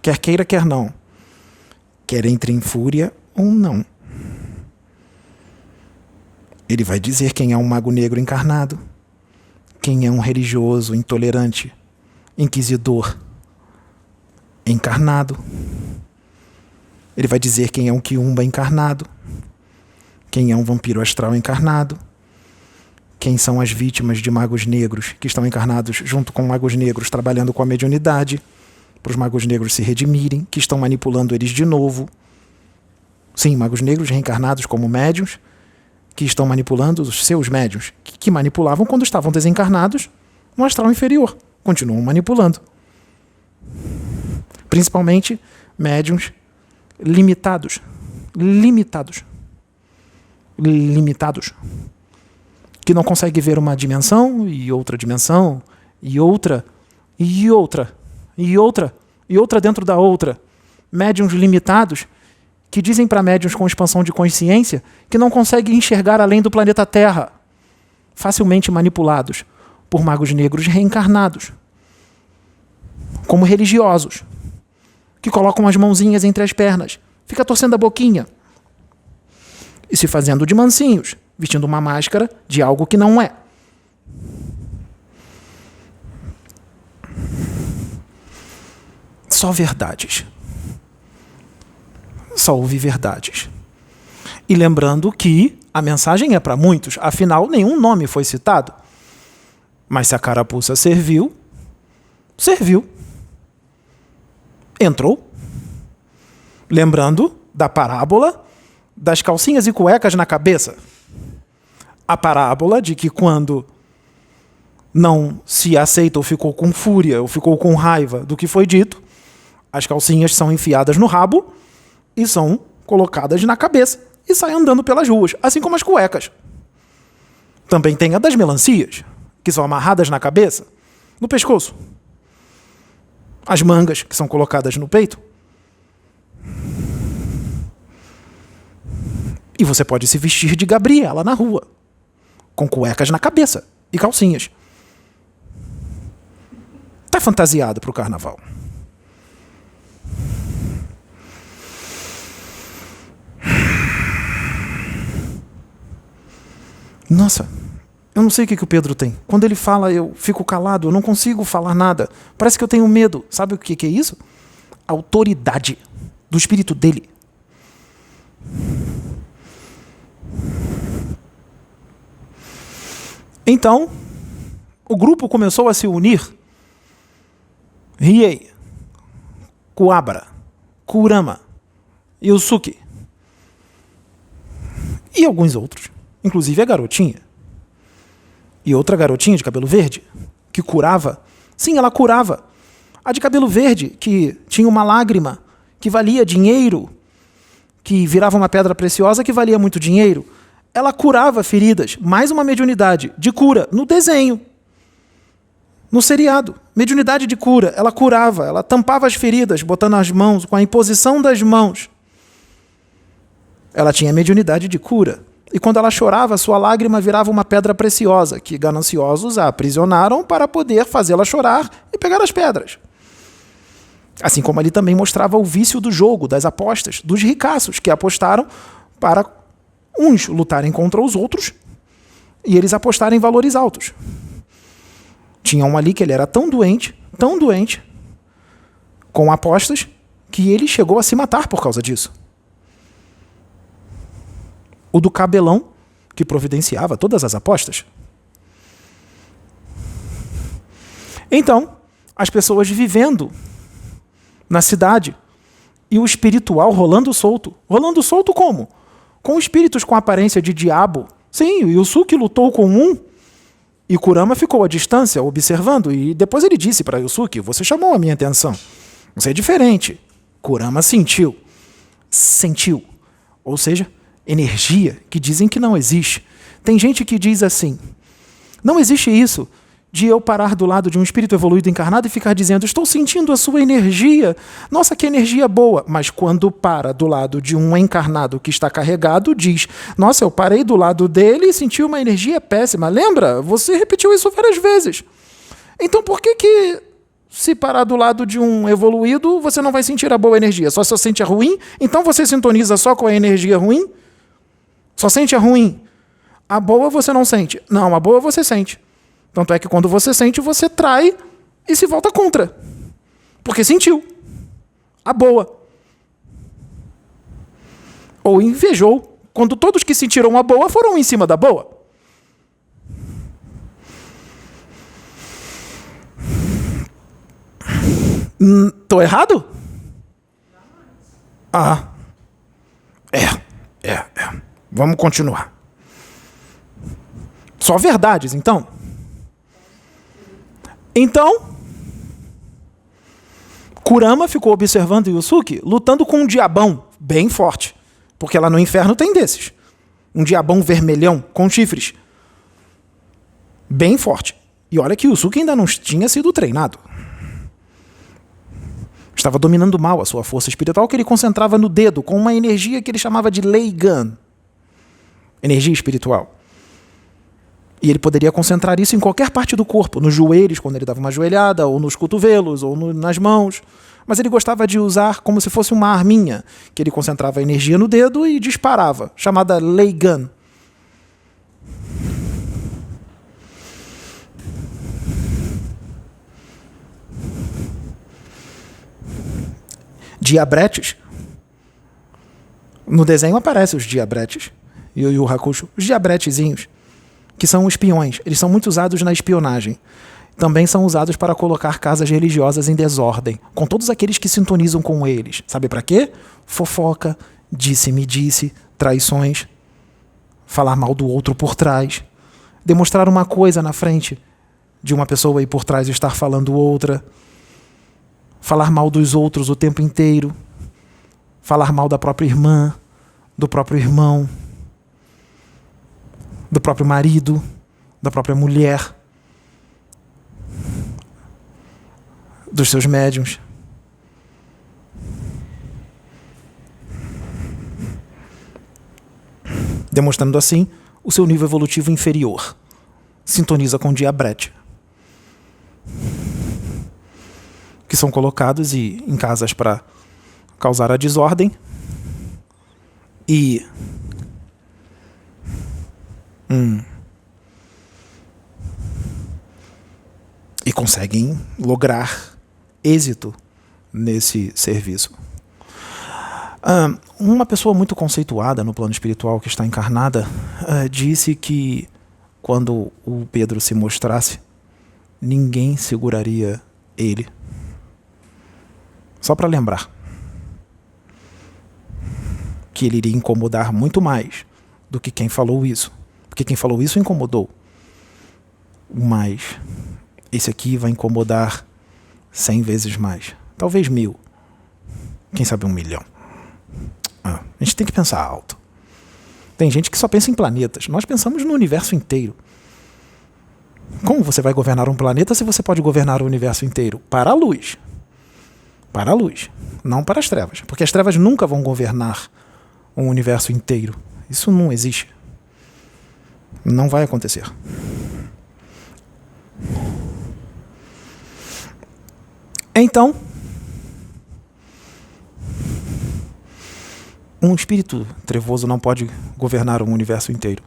quer queira, quer não, quer entre em fúria ou não. Ele vai dizer quem é um mago negro encarnado, quem é um religioso intolerante, inquisidor encarnado. Ele vai dizer quem é um quiumba encarnado, quem é um vampiro astral encarnado, quem são as vítimas de magos negros que estão encarnados junto com magos negros trabalhando com a mediunidade, para os magos negros se redimirem, que estão manipulando eles de novo. Sim, magos negros reencarnados como médiuns, que estão manipulando os seus médiuns, que manipulavam quando estavam desencarnados no astral inferior. Continuam manipulando. Principalmente médiuns limitados. Que não conseguem ver uma dimensão e outra dimensão e outra e outra e outra e outra dentro da outra. Médiuns limitados que dizem para médiuns com expansão de consciência que não conseguem enxergar além do planeta Terra, facilmente manipulados por magos negros reencarnados, como religiosos, que colocam as mãozinhas entre as pernas, fica torcendo a boquinha e se fazendo de mansinhos, vestindo uma máscara de algo que não é. Só verdades. Só ouve verdades. E lembrando que a mensagem é para muitos, afinal, nenhum nome foi citado. Mas se a carapuça serviu, serviu. Entrou. Lembrando da parábola das calcinhas e cuecas na cabeça. A parábola de que quando não se aceita ou ficou com fúria ou ficou com raiva do que foi dito, as calcinhas são enfiadas no rabo e são colocadas na cabeça e saem andando pelas ruas, assim como as cuecas. Também tem a das melancias, que são amarradas na cabeça, no pescoço. As mangas, que são colocadas no peito. E você pode se vestir de Gabriela na rua, com cuecas na cabeça e calcinhas. Tá fantasiado pro carnaval. Nossa, eu não sei o que o Pedro tem. Quando ele fala, eu fico calado, eu não consigo falar nada. Parece que eu tenho medo. Sabe o que é isso? A autoridade do espírito dele. Então, o grupo começou a se unir. Riei, Kuwabara, Kurama, Yusuke e alguns outros. Inclusive a garotinha. E outra garotinha de cabelo verde, que curava. Sim, ela curava. A de cabelo verde, que tinha uma lágrima, que valia dinheiro, que virava uma pedra preciosa, que valia muito dinheiro. Ela curava feridas. Mais uma mediunidade de cura no desenho. No seriado. Mediunidade de cura. Ela curava, ela tampava as feridas, botando as mãos, com a imposição das mãos. Ela tinha mediunidade de cura. E quando ela chorava, sua lágrima virava uma pedra preciosa, que gananciosos a aprisionaram para poder fazê-la chorar e pegar as pedras. Assim como ele também mostrava o vício do jogo, das apostas, dos ricaços, que apostaram para uns lutarem contra os outros e eles apostarem em valores altos. Tinha um ali que ele era tão doente, com apostas, que ele chegou a se matar por causa disso. O do cabelão, que providenciava todas as apostas. Então, as pessoas vivendo na cidade e o espiritual rolando solto. Rolando solto como? Com espíritos com aparência de diabo. Sim, o Yusuke lutou com um e Kurama ficou à distância, observando, e depois ele disse para Yusuke: você chamou a minha atenção. Você é diferente. Kurama sentiu. sentiu. Ou seja, energia que dizem que não existe. Tem gente que diz assim, não existe isso de eu parar do lado de um espírito evoluído encarnado e ficar dizendo, estou sentindo a sua energia, nossa, que energia boa. Mas quando para do lado de um encarnado que está carregado, diz, nossa, eu parei do lado dele e senti uma energia péssima. Lembra? Você repetiu isso várias vezes. Então por que se parar do lado de um evoluído, você não vai sentir a boa energia? Só se você sente a ruim? Então você sintoniza só com a energia ruim? Só sente a ruim? A boa você não sente. Não, a boa você sente. Tanto é que quando você sente, você trai e se volta contra. Porque sentiu a boa. Ou invejou, quando todos que sentiram a boa foram em cima da boa. Tô errado? Ah. É. Vamos continuar. Só verdades, então? Então, Kurama ficou observando Yusuke lutando com um diabão bem forte. Porque lá no inferno tem desses. Um diabão vermelhão com chifres. Bem forte. E olha que Yusuke ainda não tinha sido treinado. Estava dominando mal a sua força espiritual que ele concentrava no dedo com uma energia que ele chamava de Leigan. Energia espiritual. E ele poderia concentrar isso em qualquer parte do corpo, nos joelhos, quando ele dava uma joelhada, ou nos cotovelos, ou nas mãos. Mas ele gostava de usar como se fosse uma arminha, que ele concentrava a energia no dedo e disparava, chamada Leigan. Diabretes. No desenho aparecem os diabretes. E o Yu Hakusho, os diabretezinhos, que são espiões. Eles são muito usados na espionagem. Também são usados para colocar casas religiosas em desordem, com todos aqueles que sintonizam com eles. Sabe para quê? Fofoca, disse-me disse, traições, falar mal do outro por trás, demonstrar uma coisa na frente de uma pessoa e por trás estar falando outra, falar mal dos outros o tempo inteiro, falar mal da própria irmã, do próprio irmão, do próprio marido, da própria mulher, dos seus médiuns. Demonstrando assim o seu nível evolutivo inferior. Sintoniza com o diabrete, que são colocados em casas para causar a desordem e conseguem lograr êxito nesse serviço. Uma pessoa muito conceituada no plano espiritual que está encarnada disse que quando o Pedro se mostrasse, ninguém seguraria ele. Só para lembrar que ele iria incomodar muito mais do que quem falou isso. Porque quem falou isso incomodou. Mas esse aqui vai incomodar 100 vezes mais. Talvez 1000. Quem sabe 1 milhão. A gente tem que pensar alto. Tem gente que só pensa em planetas. Nós pensamos no universo inteiro. Como você vai governar um planeta se você pode governar o universo inteiro? Para a luz. Para a luz. Não para as trevas. Porque as trevas nunca vão governar um universo inteiro. Isso não existe. Não vai acontecer. Então, um espírito trevoso não pode governar um universo inteiro.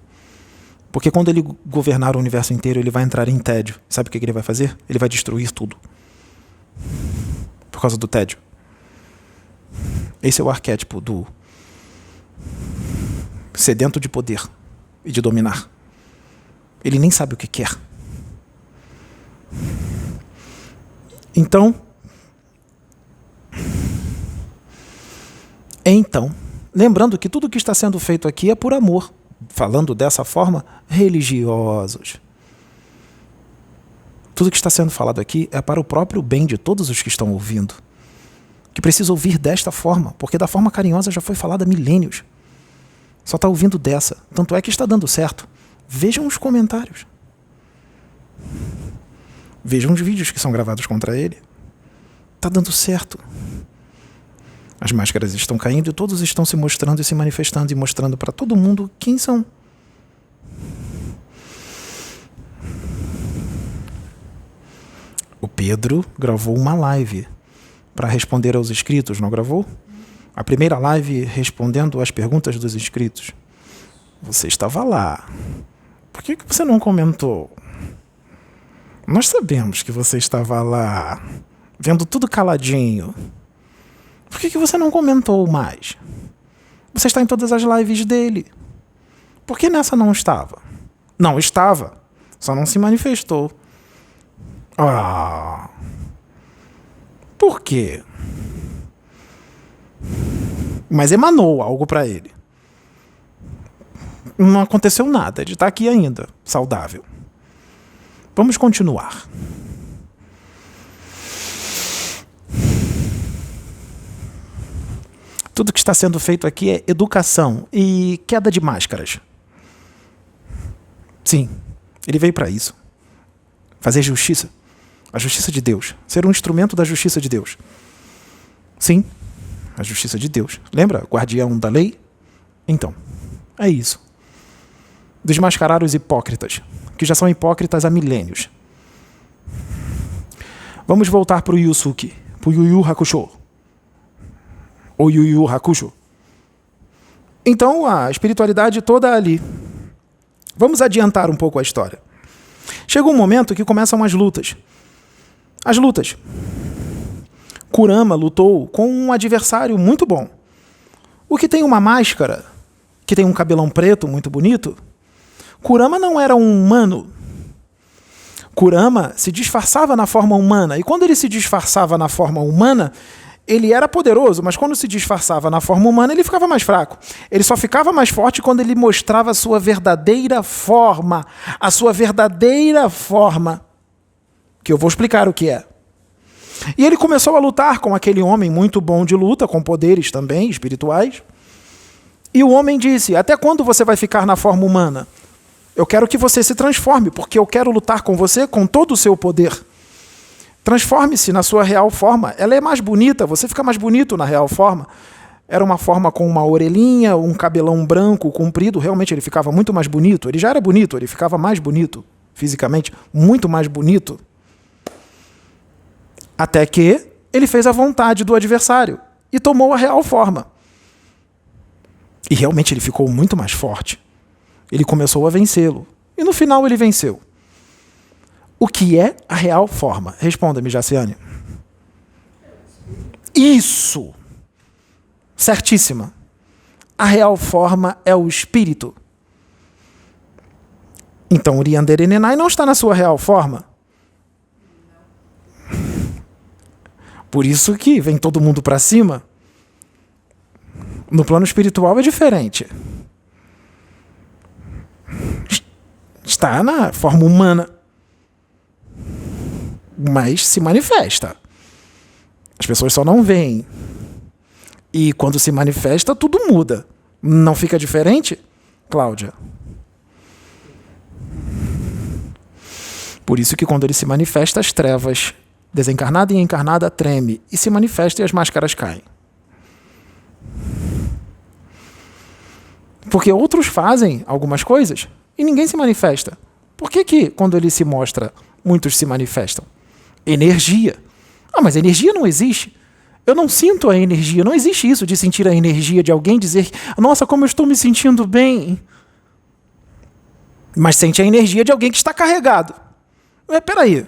Porque quando ele governar o universo inteiro, ele vai entrar em tédio. Sabe o que ele vai fazer? Ele vai destruir tudo. Por causa do tédio. Esse é o arquétipo do sedento de poder e de dominar. Ele nem sabe o que quer. Então, lembrando que tudo que está sendo feito aqui é por amor, falando dessa forma, religiosos. Tudo que está sendo falado aqui é para o próprio bem de todos os que estão ouvindo. que precisa ouvir desta forma, porque da forma carinhosa já foi falada há milênios. Só está ouvindo dessa. Tanto é que está dando certo. Vejam os comentários. Vejam os vídeos que são gravados contra ele. Está dando certo. As máscaras estão caindo e todos estão se mostrando e se manifestando e mostrando para todo mundo quem são. O Pedro gravou uma live para responder aos inscritos, não gravou? A primeira live respondendo às perguntas dos inscritos. Você estava lá. Por que você não comentou? Nós sabemos que você estava lá, vendo tudo caladinho. Por que você não comentou mais? Você está em todas as lives dele. Por que nessa não estava? Não estava, só não se manifestou. Ah. Por quê? Mas emanou algo para ele. Não aconteceu nada, ele está aqui ainda, saudável. Vamos continuar. Tudo que está sendo feito aqui é educação e queda de máscaras. Sim, ele veio para isso. Fazer justiça. A justiça de Deus. Ser um instrumento da justiça de Deus. Sim, a justiça de Deus. Lembra? Guardião da lei? Então, é isso. Desmascarar os hipócritas, que já são hipócritas há milênios. Vamos voltar para o Yusuke, para o Yu Yu Hakusho. Ou Yu Yu Hakusho. Então, a espiritualidade toda ali. Vamos adiantar um pouco a história. Chega um momento que começam as lutas. As lutas. Kurama lutou com um adversário muito bom. O que tem uma máscara, que tem um cabelão preto muito bonito, Kurama não era um humano. Kurama se disfarçava na forma humana. E quando ele se disfarçava na forma humana, ele era poderoso, mas quando se disfarçava na forma humana, ele ficava mais fraco. Ele só ficava mais forte quando ele mostrava a sua verdadeira forma. A sua verdadeira forma. Que eu vou explicar o que é. E ele começou a lutar com aquele homem muito bom de luta, com poderes também espirituais. E o homem disse: até quando você vai ficar na forma humana? Eu quero que você se transforme, porque eu quero lutar com você com todo o seu poder. Transforme-se na sua real forma. Ela é mais bonita, você fica mais bonito na real forma. Era uma forma com uma orelhinha, um cabelão branco, comprido. Realmente ele ficava muito mais bonito. Ele já era bonito, ele ficava mais bonito, fisicamente, muito mais bonito. Até que ele fez a vontade do adversário e tomou a real forma. E realmente ele ficou muito mais forte. Ele começou a vencê-lo. E no final ele venceu. O que é a real forma? Responda-me, Jaciane. Isso! Certíssima. A real forma é o espírito. Então o Yandere Nenai não está na sua real forma. Por isso que vem todo mundo para cima. No plano espiritual é diferente. Está na forma humana. Mas se manifesta. As pessoas só não veem. E quando se manifesta, tudo muda. Não fica diferente, Cláudia? Por isso que quando ele se manifesta, as trevas, desencarnada e encarnada, treme. E se manifesta e as máscaras caem. Porque outros fazem algumas coisas e ninguém se manifesta. Por que quando ele se mostra, muitos se manifestam? Energia. Ah, mas a energia não existe. Eu não sinto a energia. Não existe isso de sentir a energia de alguém, dizer: nossa, como eu estou me sentindo bem. Mas sente a energia de alguém que está carregado. Peraí.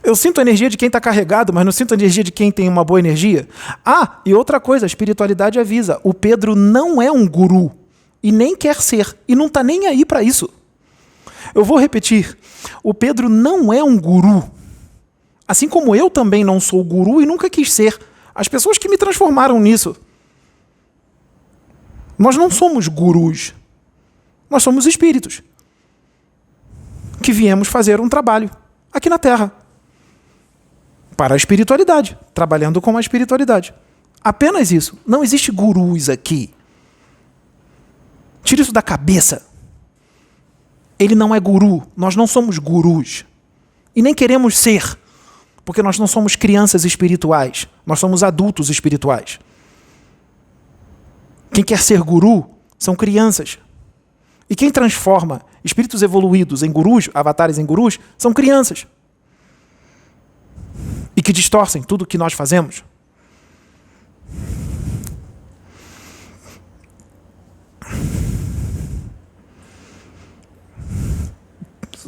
Eu sinto a energia de quem está carregado, mas não sinto a energia de quem tem uma boa energia? Ah, e outra coisa, a espiritualidade avisa. O Pedro não é um guru. E nem quer ser. E não está nem aí para isso. Eu vou repetir. O Pedro não é um guru. Assim como eu também não sou guru e nunca quis ser. As pessoas que me transformaram nisso. Nós não somos gurus. Nós somos espíritos. Que viemos fazer um trabalho aqui na Terra. para a espiritualidade, trabalhando com a espiritualidade. Apenas isso. Não existe gurus aqui. Tira isso da cabeça. Ele não é guru. Nós não somos gurus. E nem queremos ser. Porque nós não somos crianças espirituais. Nós somos adultos espirituais. Quem quer ser guru são crianças. E quem transforma espíritos evoluídos em gurus, avatares em gurus, são crianças. E que distorcem tudo o que nós fazemos.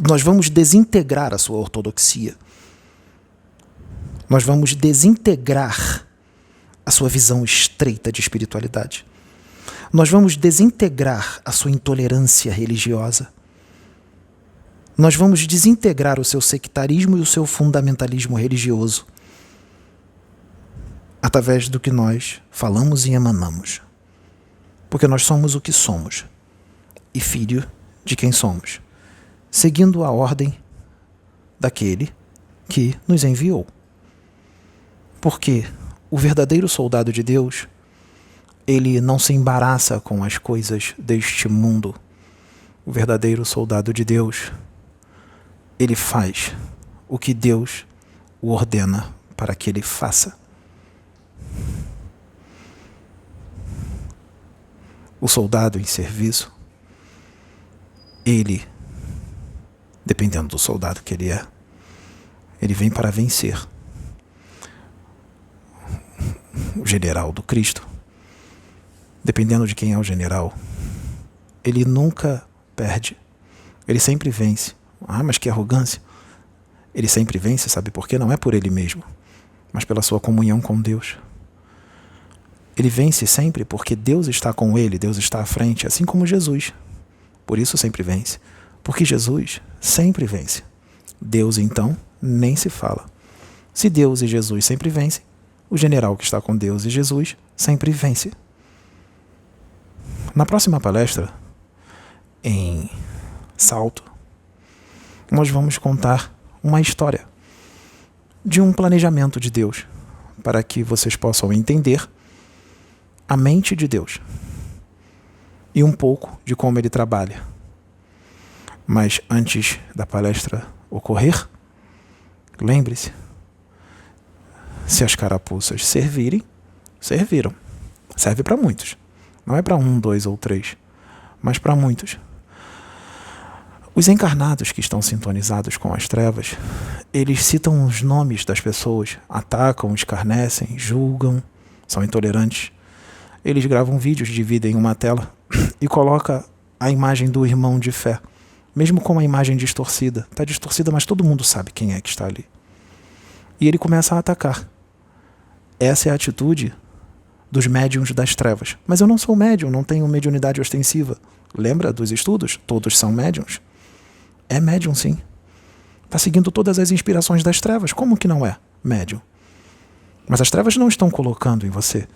Nós vamos desintegrar a sua ortodoxia. Nós vamos desintegrar a sua visão estreita de espiritualidade. Nós vamos desintegrar a sua intolerância religiosa. Nós vamos desintegrar o seu sectarismo e o seu fundamentalismo religioso através do que nós falamos e emanamos. Porque nós somos o que somos e filho de quem somos, seguindo a ordem daquele que nos enviou. Porque o verdadeiro soldado de Deus, ele não se embaraça com as coisas deste mundo. O verdadeiro soldado de Deus, ele faz o que Deus o ordena para que ele faça. O soldado em serviço, ele, dependendo do soldado que ele é, ele vem para vencer. O general do Cristo, dependendo de quem é o general, ele nunca perde. Ele sempre vence. Ah, mas que arrogância. Ele sempre vence, sabe por quê? Não é por ele mesmo, mas pela sua comunhão com Deus. Ele vence sempre porque Deus está com ele, Deus está à frente, assim como Jesus. Por isso sempre vence. Porque Jesus sempre vence. Deus, então, nem se fala. Se Deus e Jesus sempre vencem, o general que está com Deus e Jesus sempre vence. Na próxima palestra, em Salto, nós vamos contar uma história de um planejamento de Deus, para que vocês possam entender a mente de Deus e um pouco de como ele trabalha. Mas antes da palestra ocorrer, lembre-se, se as carapuças servirem, serviram. Serve para muitos. Não é para 1, 2 ou 3, mas para muitos. Os encarnados que estão sintonizados com as trevas, eles citam os nomes das pessoas, atacam, escarnecem, julgam, são intolerantes. Eles gravam vídeos, dividem uma tela e colocam a imagem do irmão de fé, mesmo com a imagem distorcida. Está distorcida, mas todo mundo sabe quem é que está ali. E ele começa a atacar. Essa é a atitude dos médiuns das trevas. Mas eu não sou médium, não tenho mediunidade ostensiva. Lembra dos estudos? Todos são médiuns. É médium, sim. Está seguindo todas as inspirações das trevas. Como que não é médium? Mas as trevas não estão colocando em você.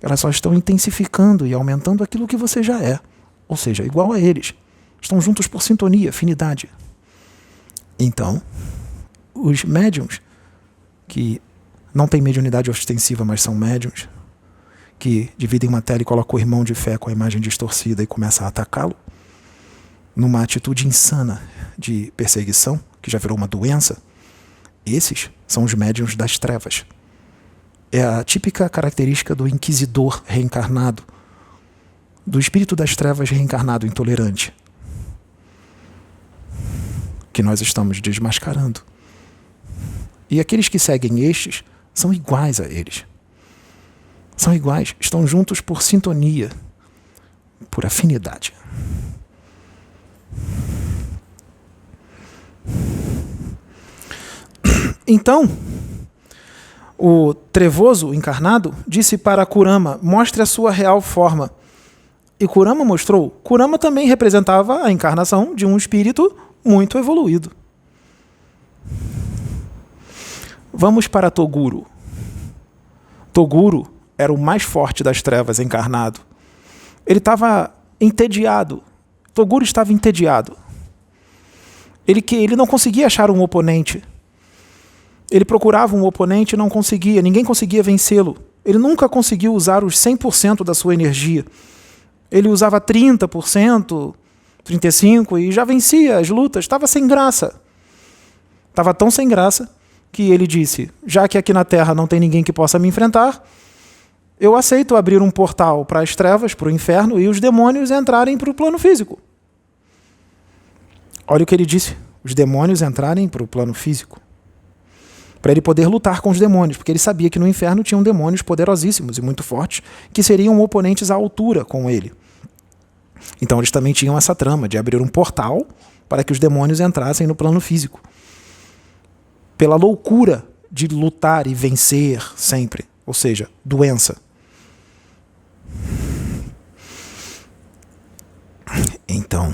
Elas só estão intensificando e aumentando aquilo que você já é. Ou seja, igual a eles. Estão juntos por sintonia, afinidade. Então, os médiuns que não têm mediunidade ostensiva, mas são médiuns, que dividem uma tela e colocam o irmão de fé com a imagem distorcida e começam a atacá-lo, numa atitude insana de perseguição, que já virou uma doença, esses são os médiuns das trevas. É a típica característica do inquisidor reencarnado, do espírito das trevas reencarnado intolerante, que nós estamos desmascarando. E aqueles que seguem estes são iguais a eles. São iguais, estão juntos por sintonia, por afinidade. Então, o trevoso encarnado disse para Kurama: mostre a sua real forma. E Kurama mostrou. Kurama também representava a encarnação de um espírito muito evoluído. Vamos para Toguro. Toguro era o mais forte das trevas encarnado. Ele estava entediado. Toguro estava entediado. Ele não conseguia achar um oponente. Ele procurava um oponente e não conseguia, ninguém conseguia vencê-lo. Ele nunca conseguiu usar os 100% da sua energia. Ele usava 30%, 35% e já vencia as lutas, estava sem graça. Estava tão sem graça que ele disse, já que aqui na Terra não tem ninguém que possa me enfrentar, eu aceito abrir um portal para as trevas, para o inferno, e os demônios entrarem para o plano físico. Olha o que ele disse, os demônios entrarem para o plano físico. Para ele poder lutar com os demônios, porque ele sabia que no inferno tinham demônios poderosíssimos e muito fortes, que seriam oponentes à altura com ele. Então eles também tinham essa trama de abrir um portal para que os demônios entrassem no plano físico. Pela loucura de lutar e vencer sempre, ou seja, doença. Então,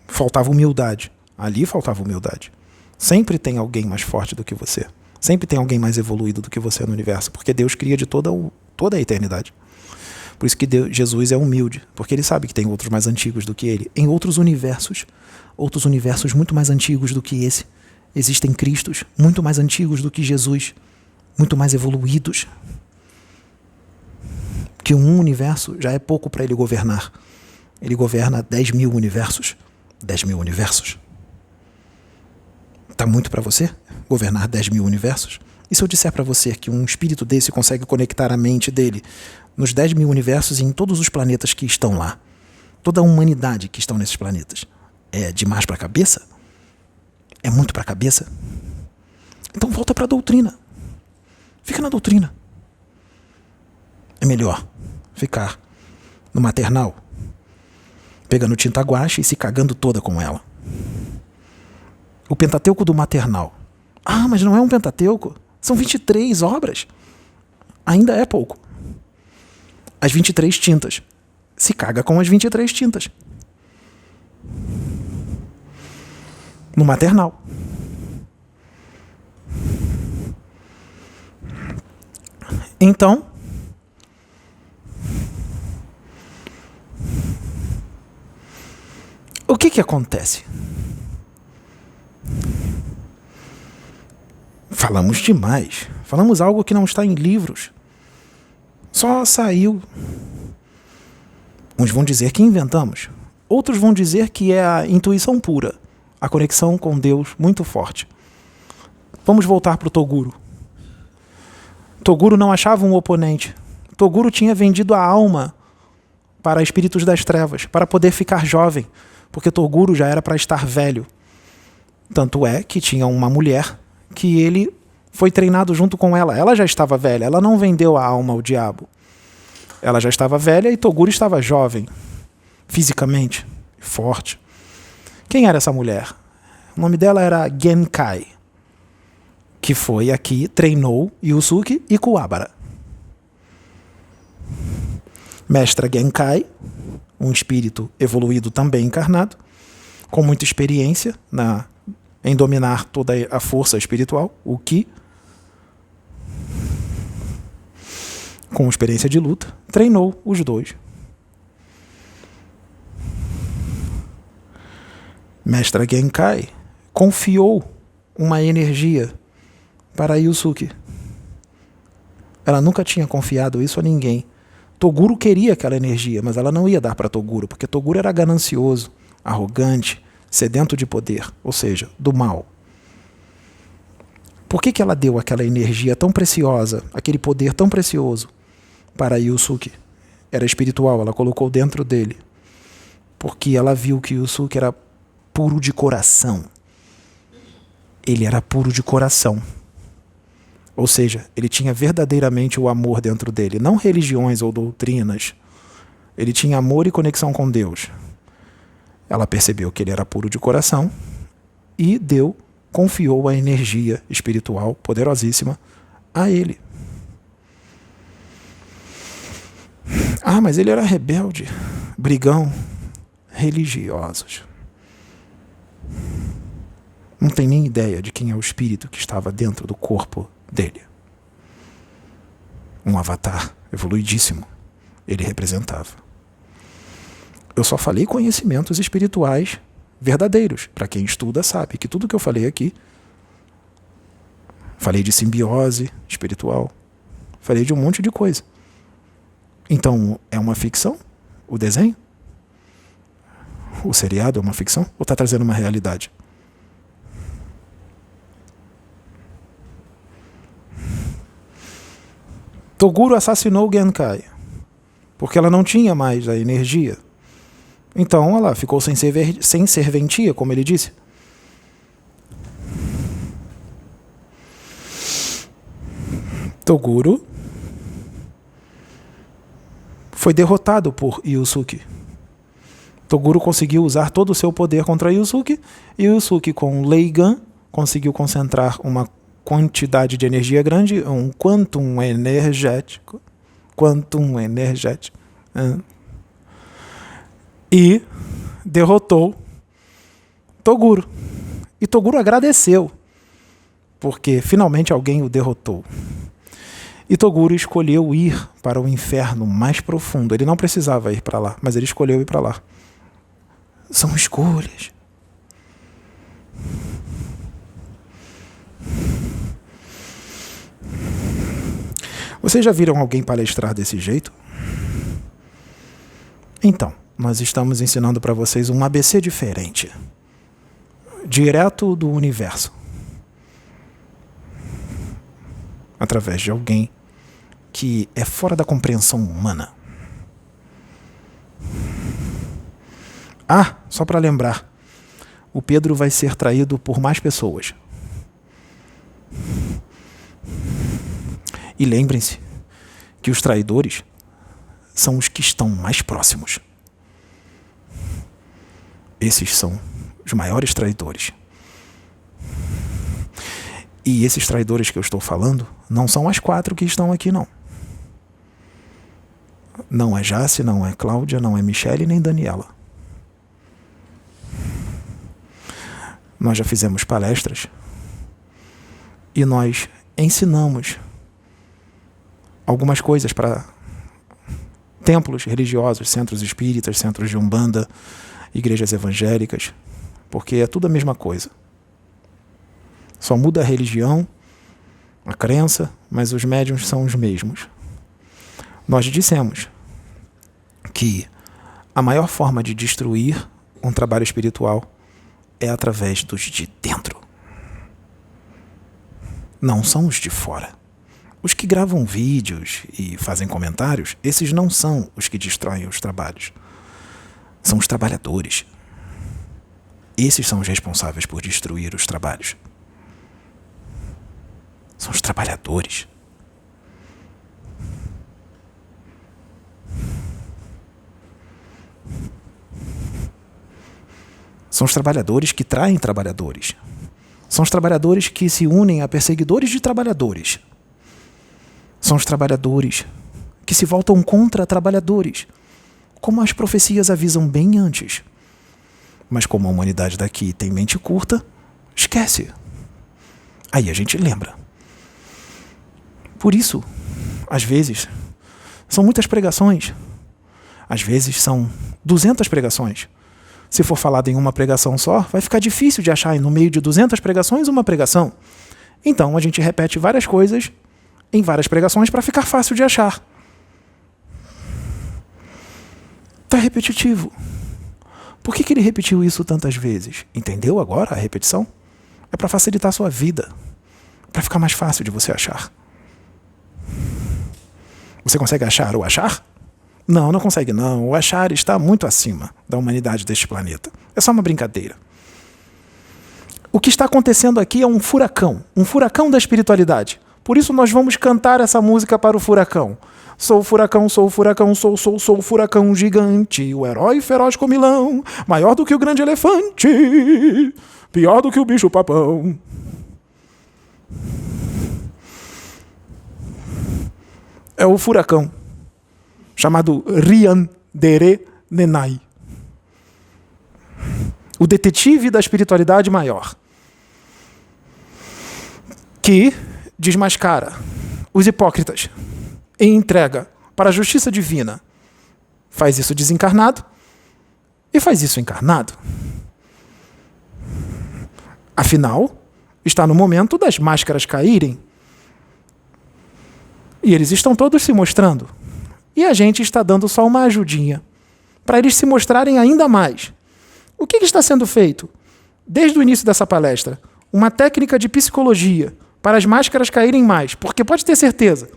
faltava humildade. Ali faltava humildade. Sempre tem alguém mais forte do que você. Sempre tem alguém mais evoluído do que você no universo, porque Deus cria de toda a eternidade. Por isso que Jesus é humilde, porque ele sabe que tem outros mais antigos do que ele. Em outros universos muito mais antigos do que esse, existem Cristos muito mais antigos do que Jesus, muito mais evoluídos. Que um universo já é pouco para ele governar. Ele governa 10.000 universos. 10.000 universos. Está muito para você governar 10.000 universos? E se eu disser para você que um espírito desse consegue conectar a mente dele nos 10.000 universos e em todos os planetas que estão lá? Toda a humanidade que estão nesses planetas. É demais para a cabeça? É muito para a cabeça? Então volta para a doutrina. Fica na doutrina. É melhor ficar no maternal, pegando tinta guache e se cagando toda com ela. O Pentateuco do maternal. Ah, mas não é um Pentateuco. São 23 obras. Ainda é pouco. As 23 tintas. Se caga com as 23 tintas. No maternal. Então, o que acontece? Falamos demais. Falamos algo que não está em livros. Só saiu. Uns vão dizer que inventamos. Outros vão dizer que é a intuição pura. A conexão com Deus muito forte. Vamos voltar para o Toguro. Toguro não achava um oponente. Toguro tinha vendido a alma para espíritos das trevas, para poder ficar jovem, porque Toguro já era para estar velho. Tanto é que tinha uma mulher que ele foi treinado junto com ela. Ela já estava velha, ela não vendeu a alma ao diabo. Ela já estava velha e Toguro estava jovem, fisicamente, forte. Quem era essa mulher? O nome dela era Genkai, que foi aqui, treinou Yusuke e Kuwabara. Mestra Genkai, um espírito evoluído também encarnado, com muita experiência em dominar toda a força espiritual, o Ki, com experiência de luta, treinou os dois. Mestra Genkai confiou uma energia para Yusuke. Ela nunca tinha confiado isso a ninguém. Toguro queria aquela energia, mas ela não ia dar para Toguro, porque Toguro era ganancioso, arrogante, sedento de poder, ou seja, do mal. Por que ela deu aquela energia tão preciosa, aquele poder tão precioso para Yusuke? Era espiritual, ela colocou dentro dele. Porque ela viu que Yusuke era puro de coração. Ele era puro de coração. Ou seja, ele tinha verdadeiramente o amor dentro dele, não religiões ou doutrinas. Ele tinha amor e conexão com Deus. Ela percebeu que ele era puro de coração e confiou a energia espiritual poderosíssima a ele. Ah, mas ele era rebelde, brigão, religiosos. Não tem nem ideia de quem é o espírito que estava dentro do corpo dele. Um avatar evoluidíssimo ele representava. Eu só falei conhecimentos espirituais verdadeiros. Para quem estuda sabe que tudo que eu falei aqui Falei de simbiose espiritual. Falei de um monte de coisa. Então, é uma ficção? O desenho? O seriado é uma ficção? Ou está trazendo uma realidade? Toguro assassinou Genkai porque ela não tinha mais a energia. Então ela ficou sem serventia, como ele disse. Toguro foi derrotado por Yusuke. Toguro conseguiu usar todo o seu poder contra Yusuke, e Yusuke, com Leigan, conseguiu concentrar uma quantidade de energia grande, um quantum energético, e derrotou Toguro. E Toguro agradeceu, porque finalmente alguém o derrotou. E Toguro escolheu ir para o inferno mais profundo. Ele não precisava ir para lá, mas ele escolheu ir para lá. São escolhas. Vocês já viram alguém palestrar desse jeito? Então, nós estamos ensinando para vocês um ABC diferente. Direto do universo. Através de alguém que é fora da compreensão humana. Ah, só para lembrar, o Pedro vai ser traído por mais pessoas. E lembrem-se que os traidores são os que estão mais próximos. Esses são os maiores traidores. E esses traidores que eu estou falando não são as 4 que estão aqui, não. Não é Jace, não é Cláudia, não é Michele, nem Daniela. Nós já fizemos palestras e nós ensinamos algumas coisas para templos religiosos, centros espíritas, centros de Umbanda, igrejas evangélicas, porque é tudo a mesma coisa. Só muda a religião, a crença, mas os médiuns são os mesmos. Nós dissemos que a maior forma de destruir um trabalho espiritual é através dos de dentro. Não são os de fora. Os que gravam vídeos e fazem comentários, esses não são os que destroem os trabalhos. São os trabalhadores. Esses são os responsáveis por destruir os trabalhos. São os trabalhadores. São os trabalhadores que traem trabalhadores. São os trabalhadores que se unem a perseguidores de trabalhadores. São os trabalhadores que se voltam contra trabalhadores, como as profecias avisam bem antes. Mas como a humanidade daqui tem mente curta, esquece. Aí a gente lembra. Por isso, às vezes, são muitas pregações. Às vezes são 200 pregações. Se for falado em uma pregação só, vai ficar difícil de achar no meio de 200 pregações uma pregação. Então a gente repete várias coisas em várias pregações para ficar fácil de achar. Está repetitivo. Por que ele repetiu isso tantas vezes? Entendeu agora a repetição? É para facilitar a sua vida. Para ficar mais fácil de você achar. Você consegue achar o achar? Não, não consegue não. O achar está muito acima da humanidade deste planeta. É só uma brincadeira. O que está acontecendo aqui é um furacão da espiritualidade. Por isso nós vamos cantar essa música para o furacão. Sou o furacão, sou o furacão, sou o furacão gigante, o herói feroz comilão, maior do que o grande elefante, pior do que o bicho papão. É o furacão, chamado Rian Dere Nenai. O detetive da espiritualidade maior, que desmascara os hipócritas e entrega para a justiça divina. Faz isso desencarnado e faz isso encarnado. Afinal, Está no momento das máscaras caírem. E eles estão todos se mostrando. E a gente está dando só uma ajudinha para eles se mostrarem ainda mais. O que está sendo feito? Desde o início dessa palestra, uma técnica de psicologia para as máscaras caírem mais, porque pode ter certeza,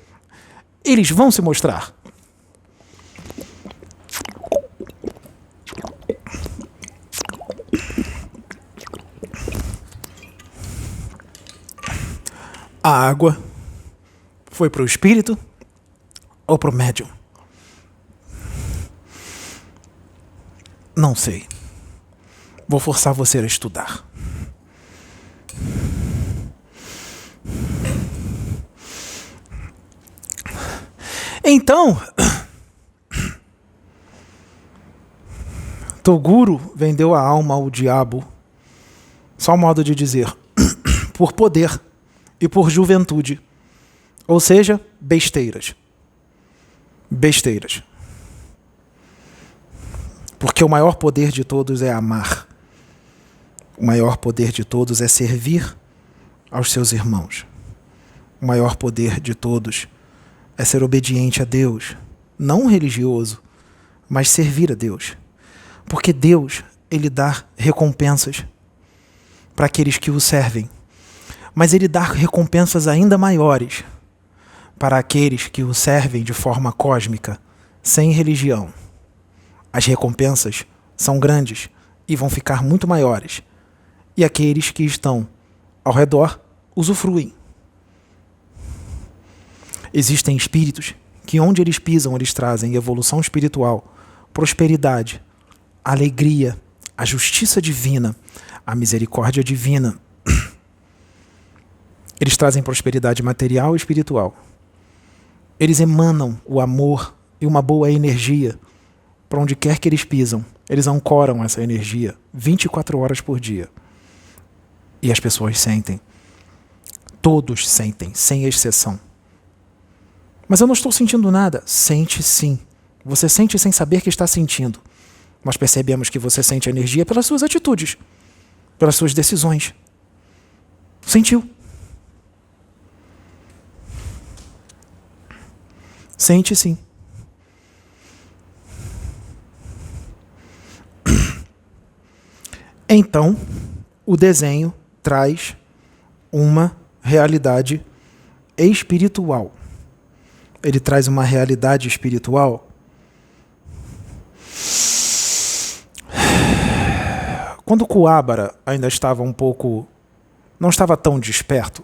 eles vão se mostrar. A água foi para o espírito ou para o médium? Não sei. Vou forçar você a estudar. Então, Toguro vendeu a alma ao diabo, só um modo de dizer, por poder e por juventude. Ou seja, besteiras. Besteiras. Porque o maior poder de todos é amar. O maior poder de todos é servir aos seus irmãos. O maior poder de todos é ser obediente a Deus, não religioso, mas servir a Deus. Porque Deus, Ele dá recompensas para aqueles que o servem. Mas Ele dá recompensas ainda maiores para aqueles que o servem de forma cósmica, sem religião. As recompensas são grandes e vão ficar muito maiores. E aqueles que estão ao redor usufruem. Existem espíritos que onde eles pisam, eles trazem evolução espiritual, prosperidade, alegria, a justiça divina, a misericórdia divina. Eles trazem prosperidade material e espiritual. Eles emanam o amor e uma boa energia para onde quer que eles pisam. Eles ancoram essa energia 24 horas por dia. E as pessoas sentem. Todos sentem, sem exceção. Mas eu não estou sentindo nada. Sente sim. Você sente sem saber que está sentindo. Nós percebemos que você sente energia pelas suas atitudes, pelas suas decisões. Sentiu. Sente sim. Então, o desenho traz uma realidade espiritual. Ele traz uma realidade espiritual. Quando Kuwabara ainda estava não estava tão desperto,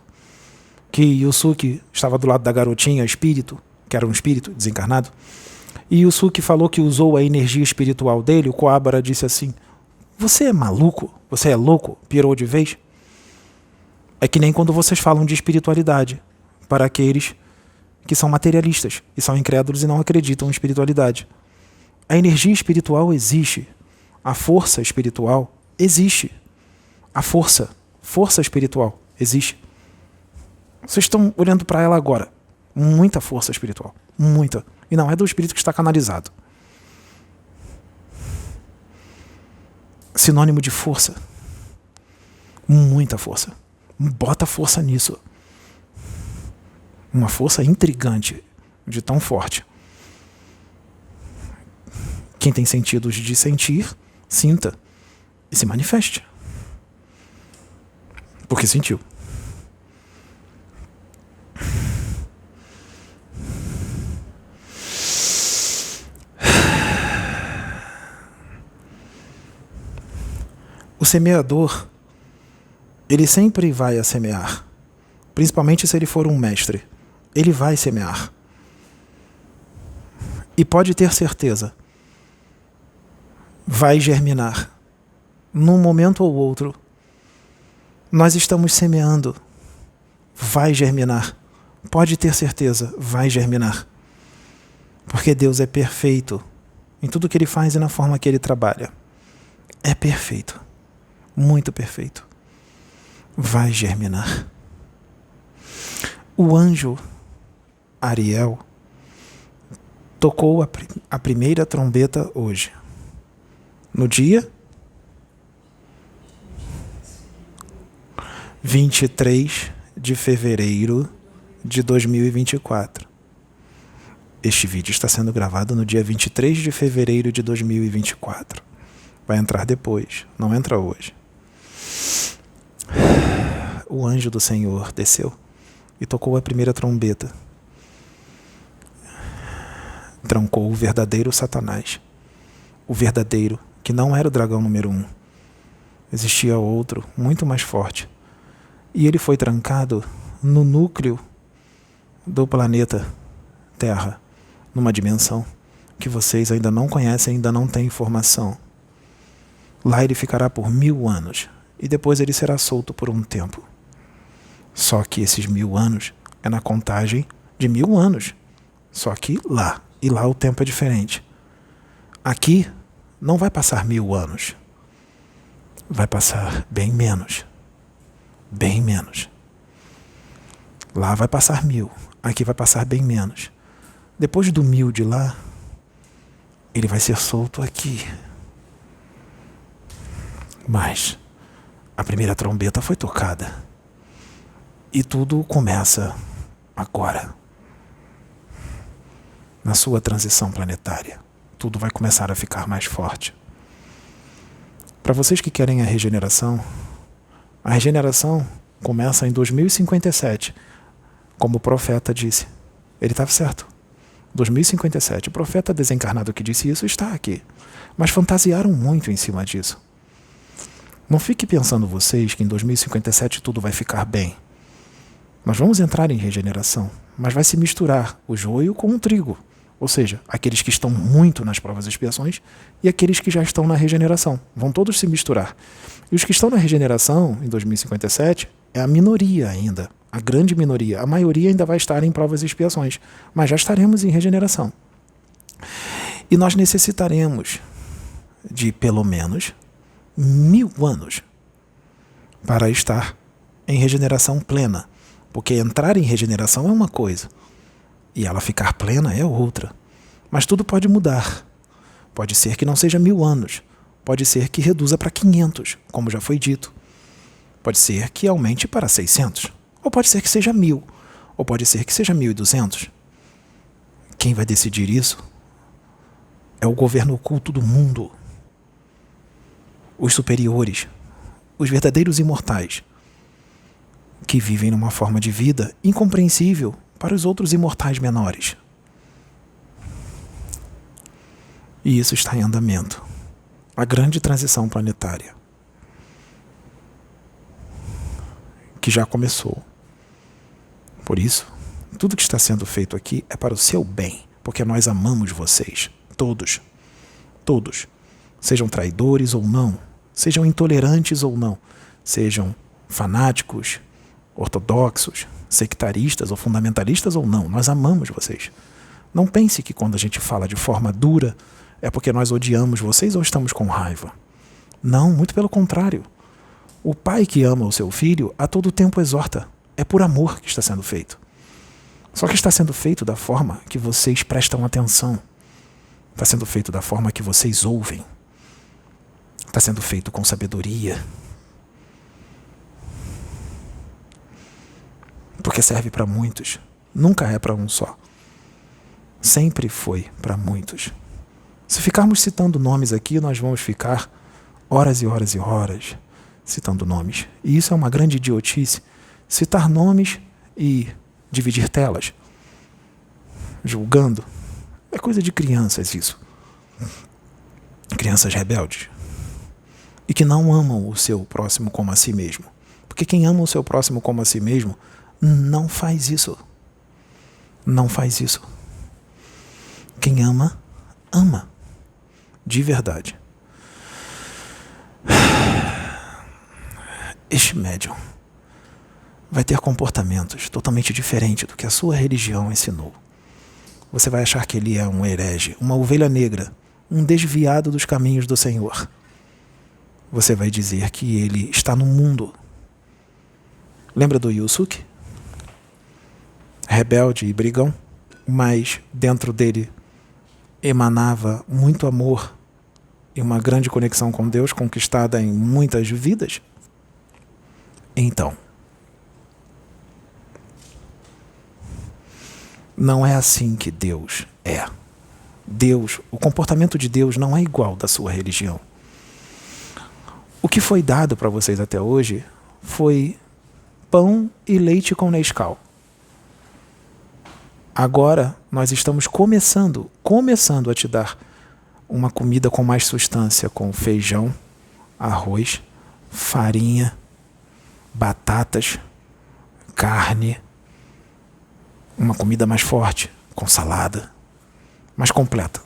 que Yusuke estava do lado da garotinha, espírito, que era um espírito desencarnado, e Yusuke falou que usou a energia espiritual dele, o Kuwabara disse assim: você é maluco? Você é louco? Pirou de vez? É que nem quando vocês falam de espiritualidade para aqueles que são materialistas e são incrédulos e não acreditam em espiritualidade. A energia espiritual existe. A força espiritual existe. A força espiritual existe. Vocês estão olhando para ela agora. Muita força espiritual. Muita. E não é do espírito que está canalizado. Sinônimo de força. Muita força. Bota força nisso. Uma força intrigante, de tão forte. Quem tem sentidos de sentir, sinta e se manifeste. Porque sentiu. O semeador, ele sempre vai a semear. Principalmente se ele for um mestre. Ele vai semear. E pode ter certeza, vai germinar. Num momento ou outro, nós estamos semeando. Vai germinar. Pode ter certeza, vai germinar. Porque Deus é perfeito em tudo que Ele faz e na forma que Ele trabalha. É perfeito. Muito perfeito. Vai germinar. O anjo Ariel tocou a primeira trombeta hoje. No dia 23 de fevereiro de 2024. Este vídeo está sendo gravado no dia 23 de fevereiro de 2024. Vai entrar depois, não entra hoje. O anjo do Senhor desceu e tocou a primeira trombeta. Trancou o verdadeiro Satanás. O verdadeiro, que não era o dragão número 1. Existia outro, muito mais forte. E ele foi trancado no núcleo do planeta Terra, numa dimensão que vocês ainda não conhecem, ainda não têm informação. Lá ele ficará por 1000 anos, e depois ele será solto por um tempo. Só que esses 1000 anos é na contagem de 1000 anos. Só que lá, e lá o tempo é diferente. Aqui não vai passar 1000 anos. Vai passar bem menos. Bem menos. Lá vai passar 1000, aqui vai passar bem menos. Depois do 1000 de lá, ele vai ser solto aqui. Mas a primeira trombeta foi tocada. E tudo começa agora. Na sua transição planetária, tudo vai começar a ficar mais forte. Para vocês que querem a regeneração começa em 2057, como o profeta disse. Ele estava certo. 2057, o profeta desencarnado que disse isso está aqui. Mas fantasiaram muito em cima disso. Não fique pensando vocês que em 2057 tudo vai ficar bem. Nós vamos entrar em regeneração, mas vai se misturar o joio com o trigo. Ou seja, aqueles que estão muito nas provas e expiações e aqueles que já estão na regeneração. Vão todos se misturar. E os que estão na regeneração, em 2057, é a minoria ainda. A grande minoria. A maioria ainda vai estar em provas e expiações. Mas já estaremos em regeneração. E nós necessitaremos de pelo menos 1000 anos para estar em regeneração plena. Porque entrar em regeneração é uma coisa. E ela ficar plena é outra. Mas tudo pode mudar. Pode ser que não seja 1000 anos. Pode ser que reduza para 500, como já foi dito. Pode ser que aumente para 600. Ou pode ser que seja 1000. Ou pode ser que seja 1200. Quem vai decidir isso é o governo oculto do mundo. Os superiores. Os verdadeiros imortais. Que vivem numa forma de vida incompreensível para os outros imortais menores. E isso está em andamento. A grande transição planetária. Que já começou. Por isso, tudo que está sendo feito aqui é para o seu bem, porque nós amamos vocês. Todos. Todos. Sejam traidores ou não, sejam intolerantes ou não, sejam fanáticos, ortodoxos, sectaristas ou fundamentalistas ou não, nós amamos vocês. Não pense que quando a gente fala de forma dura é porque nós odiamos vocês ou estamos com raiva. Não, muito pelo contrário. O pai que ama o seu filho a todo tempo exorta. É por amor que está sendo feito. Só que está sendo feito da forma que vocês prestam atenção. Está sendo feito da forma que vocês ouvem. Está sendo feito com sabedoria. Porque serve para muitos. Nunca é para um só. Sempre foi para muitos. Se ficarmos citando nomes aqui, nós vamos ficar horas e horas e horas citando nomes. E isso é uma grande idiotice. Citar nomes e dividir telas. Julgando. É coisa de crianças isso. Crianças rebeldes. E que não amam o seu próximo como a si mesmo. Porque quem ama o seu próximo como a si mesmo não faz isso. Não faz isso. Quem ama, ama. De verdade. Este médium vai ter comportamentos totalmente diferentes do que a sua religião ensinou. Você vai achar que ele é um herege, uma ovelha negra, um desviado dos caminhos do Senhor. Você vai dizer que ele está no mundo. Lembra do Yusuke? Rebelde e brigão, mas dentro dele emanava muito amor e uma grande conexão com Deus conquistada em muitas vidas. Então, Não é assim que Deus é. O comportamento de Deus não é igual da sua religião. O que foi dado para vocês até hoje foi pão e leite com Nescau. Agora nós estamos começando a te dar uma comida com mais substância, com feijão, arroz, farinha, batatas, carne, uma comida mais forte, com salada, mais completa.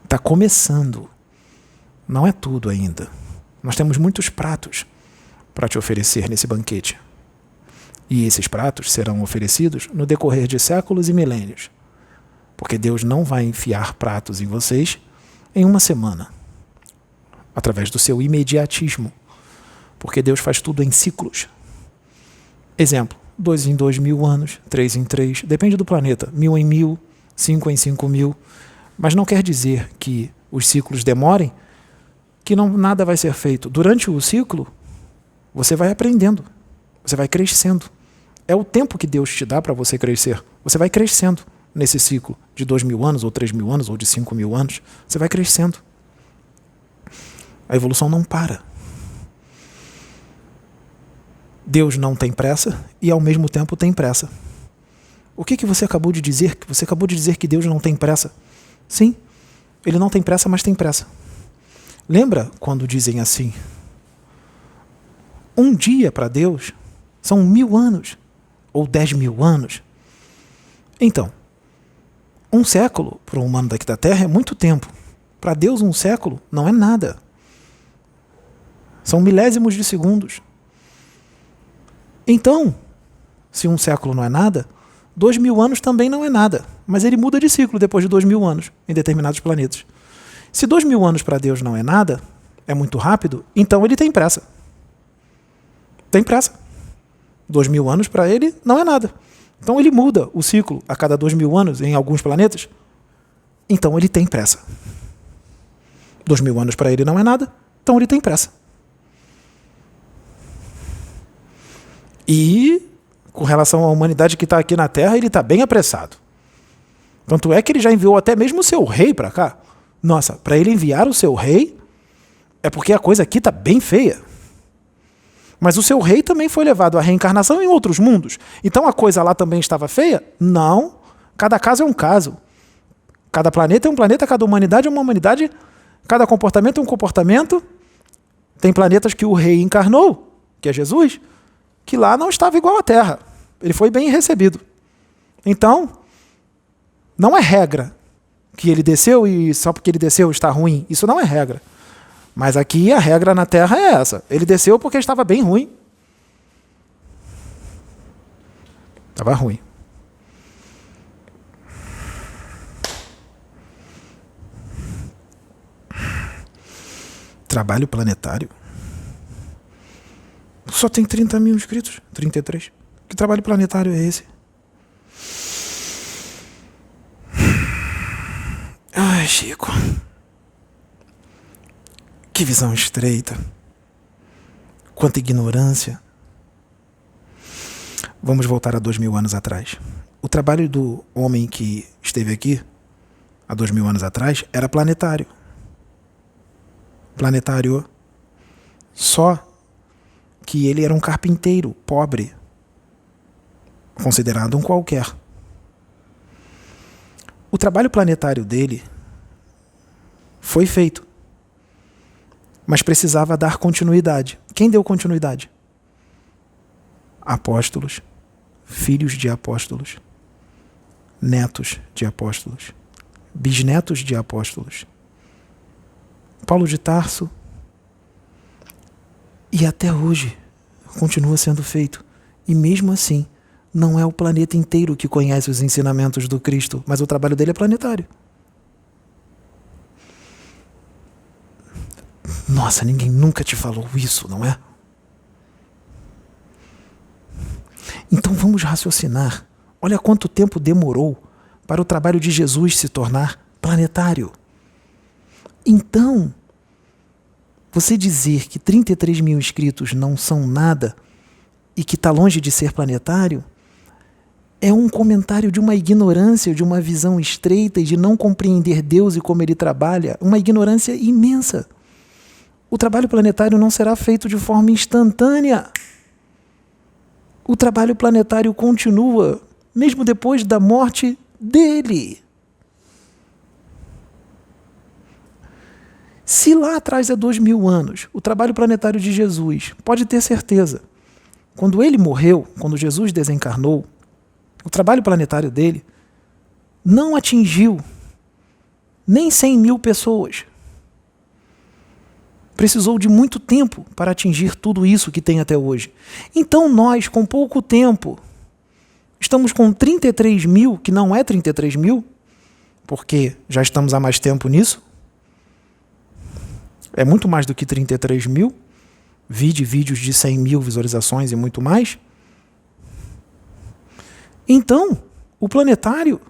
Está começando. Não é tudo ainda. Nós temos muitos pratos para te oferecer nesse banquete. E esses pratos serão oferecidos no decorrer de séculos e milênios. Porque Deus não vai enfiar pratos em vocês em uma semana, através do seu imediatismo. Porque Deus faz tudo em ciclos. Exemplo, 2 em 2 mil anos, 3 em 3, depende do planeta, 1000 em 1000, 5 em 5000. Mas não quer dizer que os ciclos demorem, que nada vai ser feito. Durante o ciclo, você vai aprendendo, você vai crescendo. É o tempo que Deus te dá para você crescer. Você vai crescendo nesse ciclo de 2000 anos, ou 3000 anos, ou de 5000 anos. Você vai crescendo. A evolução não para. Deus não tem pressa e, ao mesmo tempo, tem pressa. O que você acabou de dizer? Você acabou de dizer que Deus não tem pressa. Sim, ele não tem pressa, mas tem pressa. Lembra quando dizem assim? Um dia para Deus são 1000 anos, ou 10.000 anos. Então, um século para um humano daqui da Terra é muito tempo. Para Deus, um século não é nada. São milésimos de segundos. Então, se um século não é nada, 2000 anos também não é nada. Mas ele muda de ciclo depois de 2000 anos em determinados planetas. Se 2000 anos para Deus não é nada, é muito rápido, então ele tem pressa. Tem pressa. 2000 anos para ele não é nada. Então ele muda o ciclo a cada 2000 anos em alguns planetas. Então ele tem pressa. 2000 anos para ele não é nada, então ele tem pressa. E, com relação à humanidade que está aqui na Terra, ele está bem apressado. Tanto é que ele já enviou até mesmo o seu rei para cá. Nossa, para ele enviar o seu rei, é porque a coisa aqui está bem feia. Mas o seu rei também foi levado à reencarnação em outros mundos. Então a coisa lá também estava feia? Não. Cada caso é um caso. Cada planeta é um planeta, cada humanidade é uma humanidade, cada comportamento é um comportamento. Tem planetas que o rei encarnou, que é Jesus, que lá não estava igual à Terra. Ele foi bem recebido. Então, não é regra que ele desceu e só porque ele desceu está ruim. Isso não é regra. Mas aqui a regra na Terra é essa. Ele desceu porque estava bem ruim. Estava ruim. Trabalho planetário. Só tem 30 mil inscritos. 33. Que trabalho planetário é esse? Ai, Chico. Que visão estreita. Quanta ignorância. Vamos voltar a 2000 anos atrás. O trabalho do homem que esteve aqui há 2000 anos atrás era planetário. Planetário. Só que ele era um carpinteiro pobre, considerado um qualquer. O trabalho planetário dele foi feito, mas precisava dar continuidade. Quem deu continuidade? Apóstolos, filhos de apóstolos, netos de apóstolos, bisnetos de apóstolos, Paulo de Tarso. E até hoje continua sendo feito. E mesmo assim, não é o planeta inteiro que conhece os ensinamentos do Cristo, mas o trabalho dele é planetário. Nossa, ninguém nunca te falou isso, não é? Então vamos raciocinar. Olha quanto tempo demorou para o trabalho de Jesus se tornar planetário. Então, você dizer que 33 mil inscritos não são nada e que está longe de ser planetário, é um comentário de uma ignorância, de uma visão estreita e de não compreender Deus e como Ele trabalha, uma ignorância imensa. O trabalho planetário não será feito de forma instantânea. O trabalho planetário continua, mesmo depois da morte dele. Se lá atrás é 2000 anos, o trabalho planetário de Jesus, pode ter certeza, quando ele morreu, quando Jesus desencarnou, o trabalho planetário dele não atingiu nem 100 mil pessoas. Precisou de muito tempo para atingir tudo isso que tem até hoje. Então nós, com pouco tempo, estamos com 33 mil, que não é 33 mil, porque já estamos há mais tempo nisso. É muito mais do que 33 mil. Vide vídeos de 100 mil visualizações e muito mais. Então, o planetário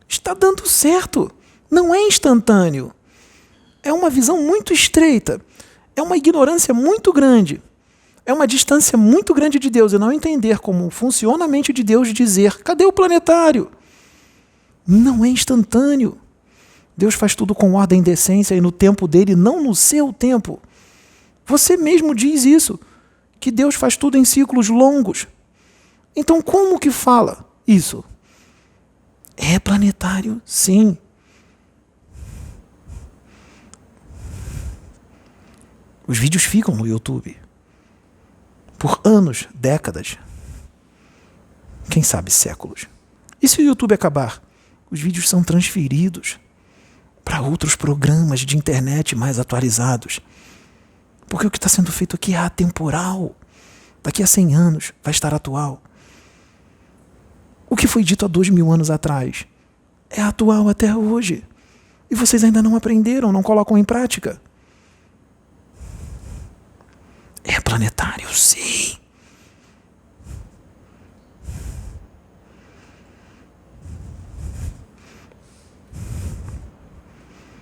está dando certo. Não é instantâneo. É uma visão muito estreita. É uma ignorância muito grande. É uma distância muito grande de Deus. E não entender como funciona a mente de Deus dizer, cadê o planetário? Não é instantâneo. Deus faz tudo com ordem e decência e no tempo dele, não no seu tempo. Você mesmo diz isso, que Deus faz tudo em ciclos longos. Então como que fala isso? É planetário, sim. Os vídeos ficam no YouTube. Por anos, décadas. Quem sabe séculos. E se o YouTube acabar? Os vídeos são transferidos para outros programas de internet mais atualizados. Porque o que está sendo feito aqui é atemporal. Daqui a 100 anos vai estar atual. O que foi dito há 2000 anos atrás é atual até hoje. E vocês ainda não aprenderam, não colocam em prática. É planetário, sim.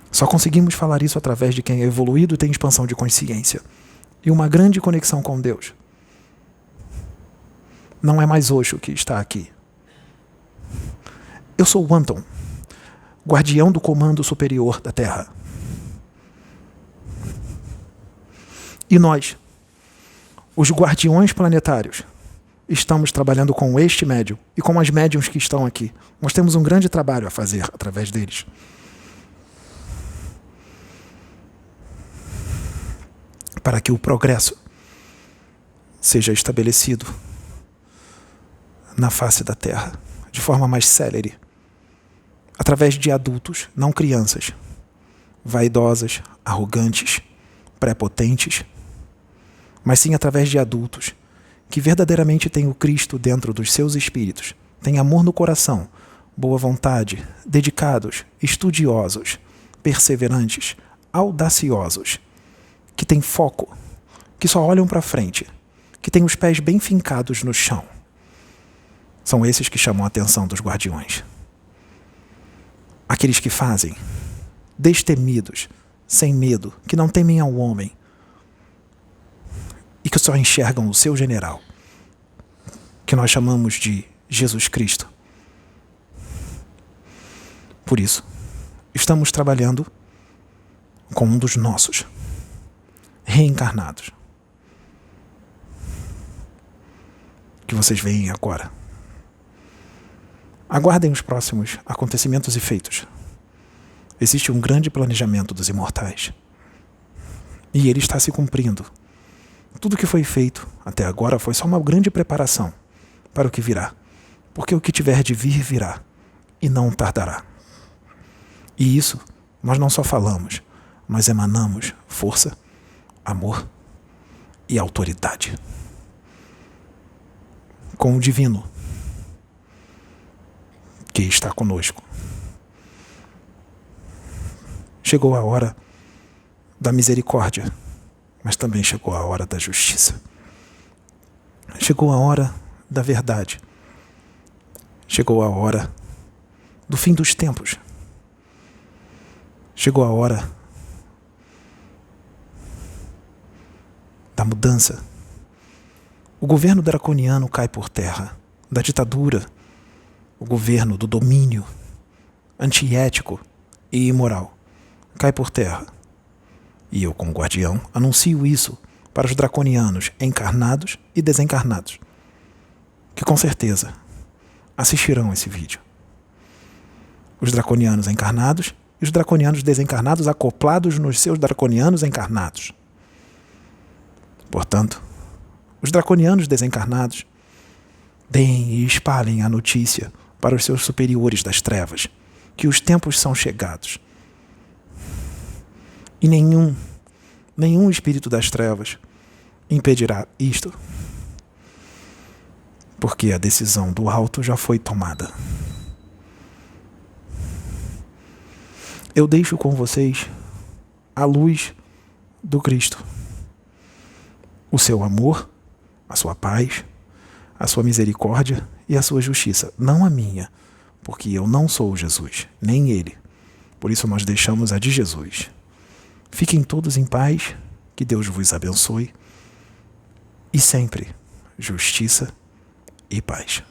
Só conseguimos falar isso através de quem é evoluído e tem expansão de consciência. E uma grande conexão com Deus. Não é mais Osho que está aqui. Eu sou o Anton, guardião do comando superior da Terra. E nós, os guardiões planetários, estamos trabalhando com este médium e com as médiums que estão aqui. Nós temos um grande trabalho a fazer através deles. Para que o progresso seja estabelecido na face da Terra, de forma mais célere, através de adultos, não crianças, vaidosas, arrogantes, prepotentes, mas sim através de adultos que verdadeiramente têm o Cristo dentro dos seus espíritos, têm amor no coração, boa vontade, dedicados, estudiosos, perseverantes, audaciosos, que têm foco, que só olham para frente, que têm os pés bem fincados no chão. São esses que chamam a atenção dos guardiões. Aqueles que fazem, destemidos, sem medo, que não temem ao homem e que só enxergam o seu general, que nós chamamos de Jesus Cristo. Por isso, estamos trabalhando com um dos nossos, reencarnados, que vocês veem agora. Aguardem os próximos acontecimentos e feitos. Existe um grande planejamento dos imortais. E ele está se cumprindo. Tudo que foi feito até agora foi só uma grande preparação para o que virá. Porque o que tiver de vir, virá. E não tardará. E isso nós não só falamos, nós emanamos força, amor e autoridade. Com o divino que está conosco. Chegou a hora da misericórdia, mas também chegou a hora da justiça. Chegou a hora da verdade. Chegou a hora do fim dos tempos. Chegou a hora da mudança O governo draconiano cai por terra, da ditadura, o governo do domínio antiético e imoral cai por terra. E eu, como guardião, anuncio isso para os draconianos encarnados e desencarnados, que com certeza assistirão esse vídeo. Os draconianos encarnados e os draconianos desencarnados acoplados nos seus draconianos encarnados. Portanto, os draconianos desencarnados deem e espalhem a notícia para os seus superiores das trevas, que os tempos são chegados. E nenhum espírito das trevas impedirá isto, porque a decisão do alto já foi tomada. Eu deixo com vocês a luz do Cristo, o seu amor, a sua paz, a sua misericórdia e a sua justiça, não a minha, porque eu não sou Jesus, nem ele. Por isso nós deixamos a de Jesus. Fiquem todos em paz, que Deus vos abençoe, e sempre justiça e paz.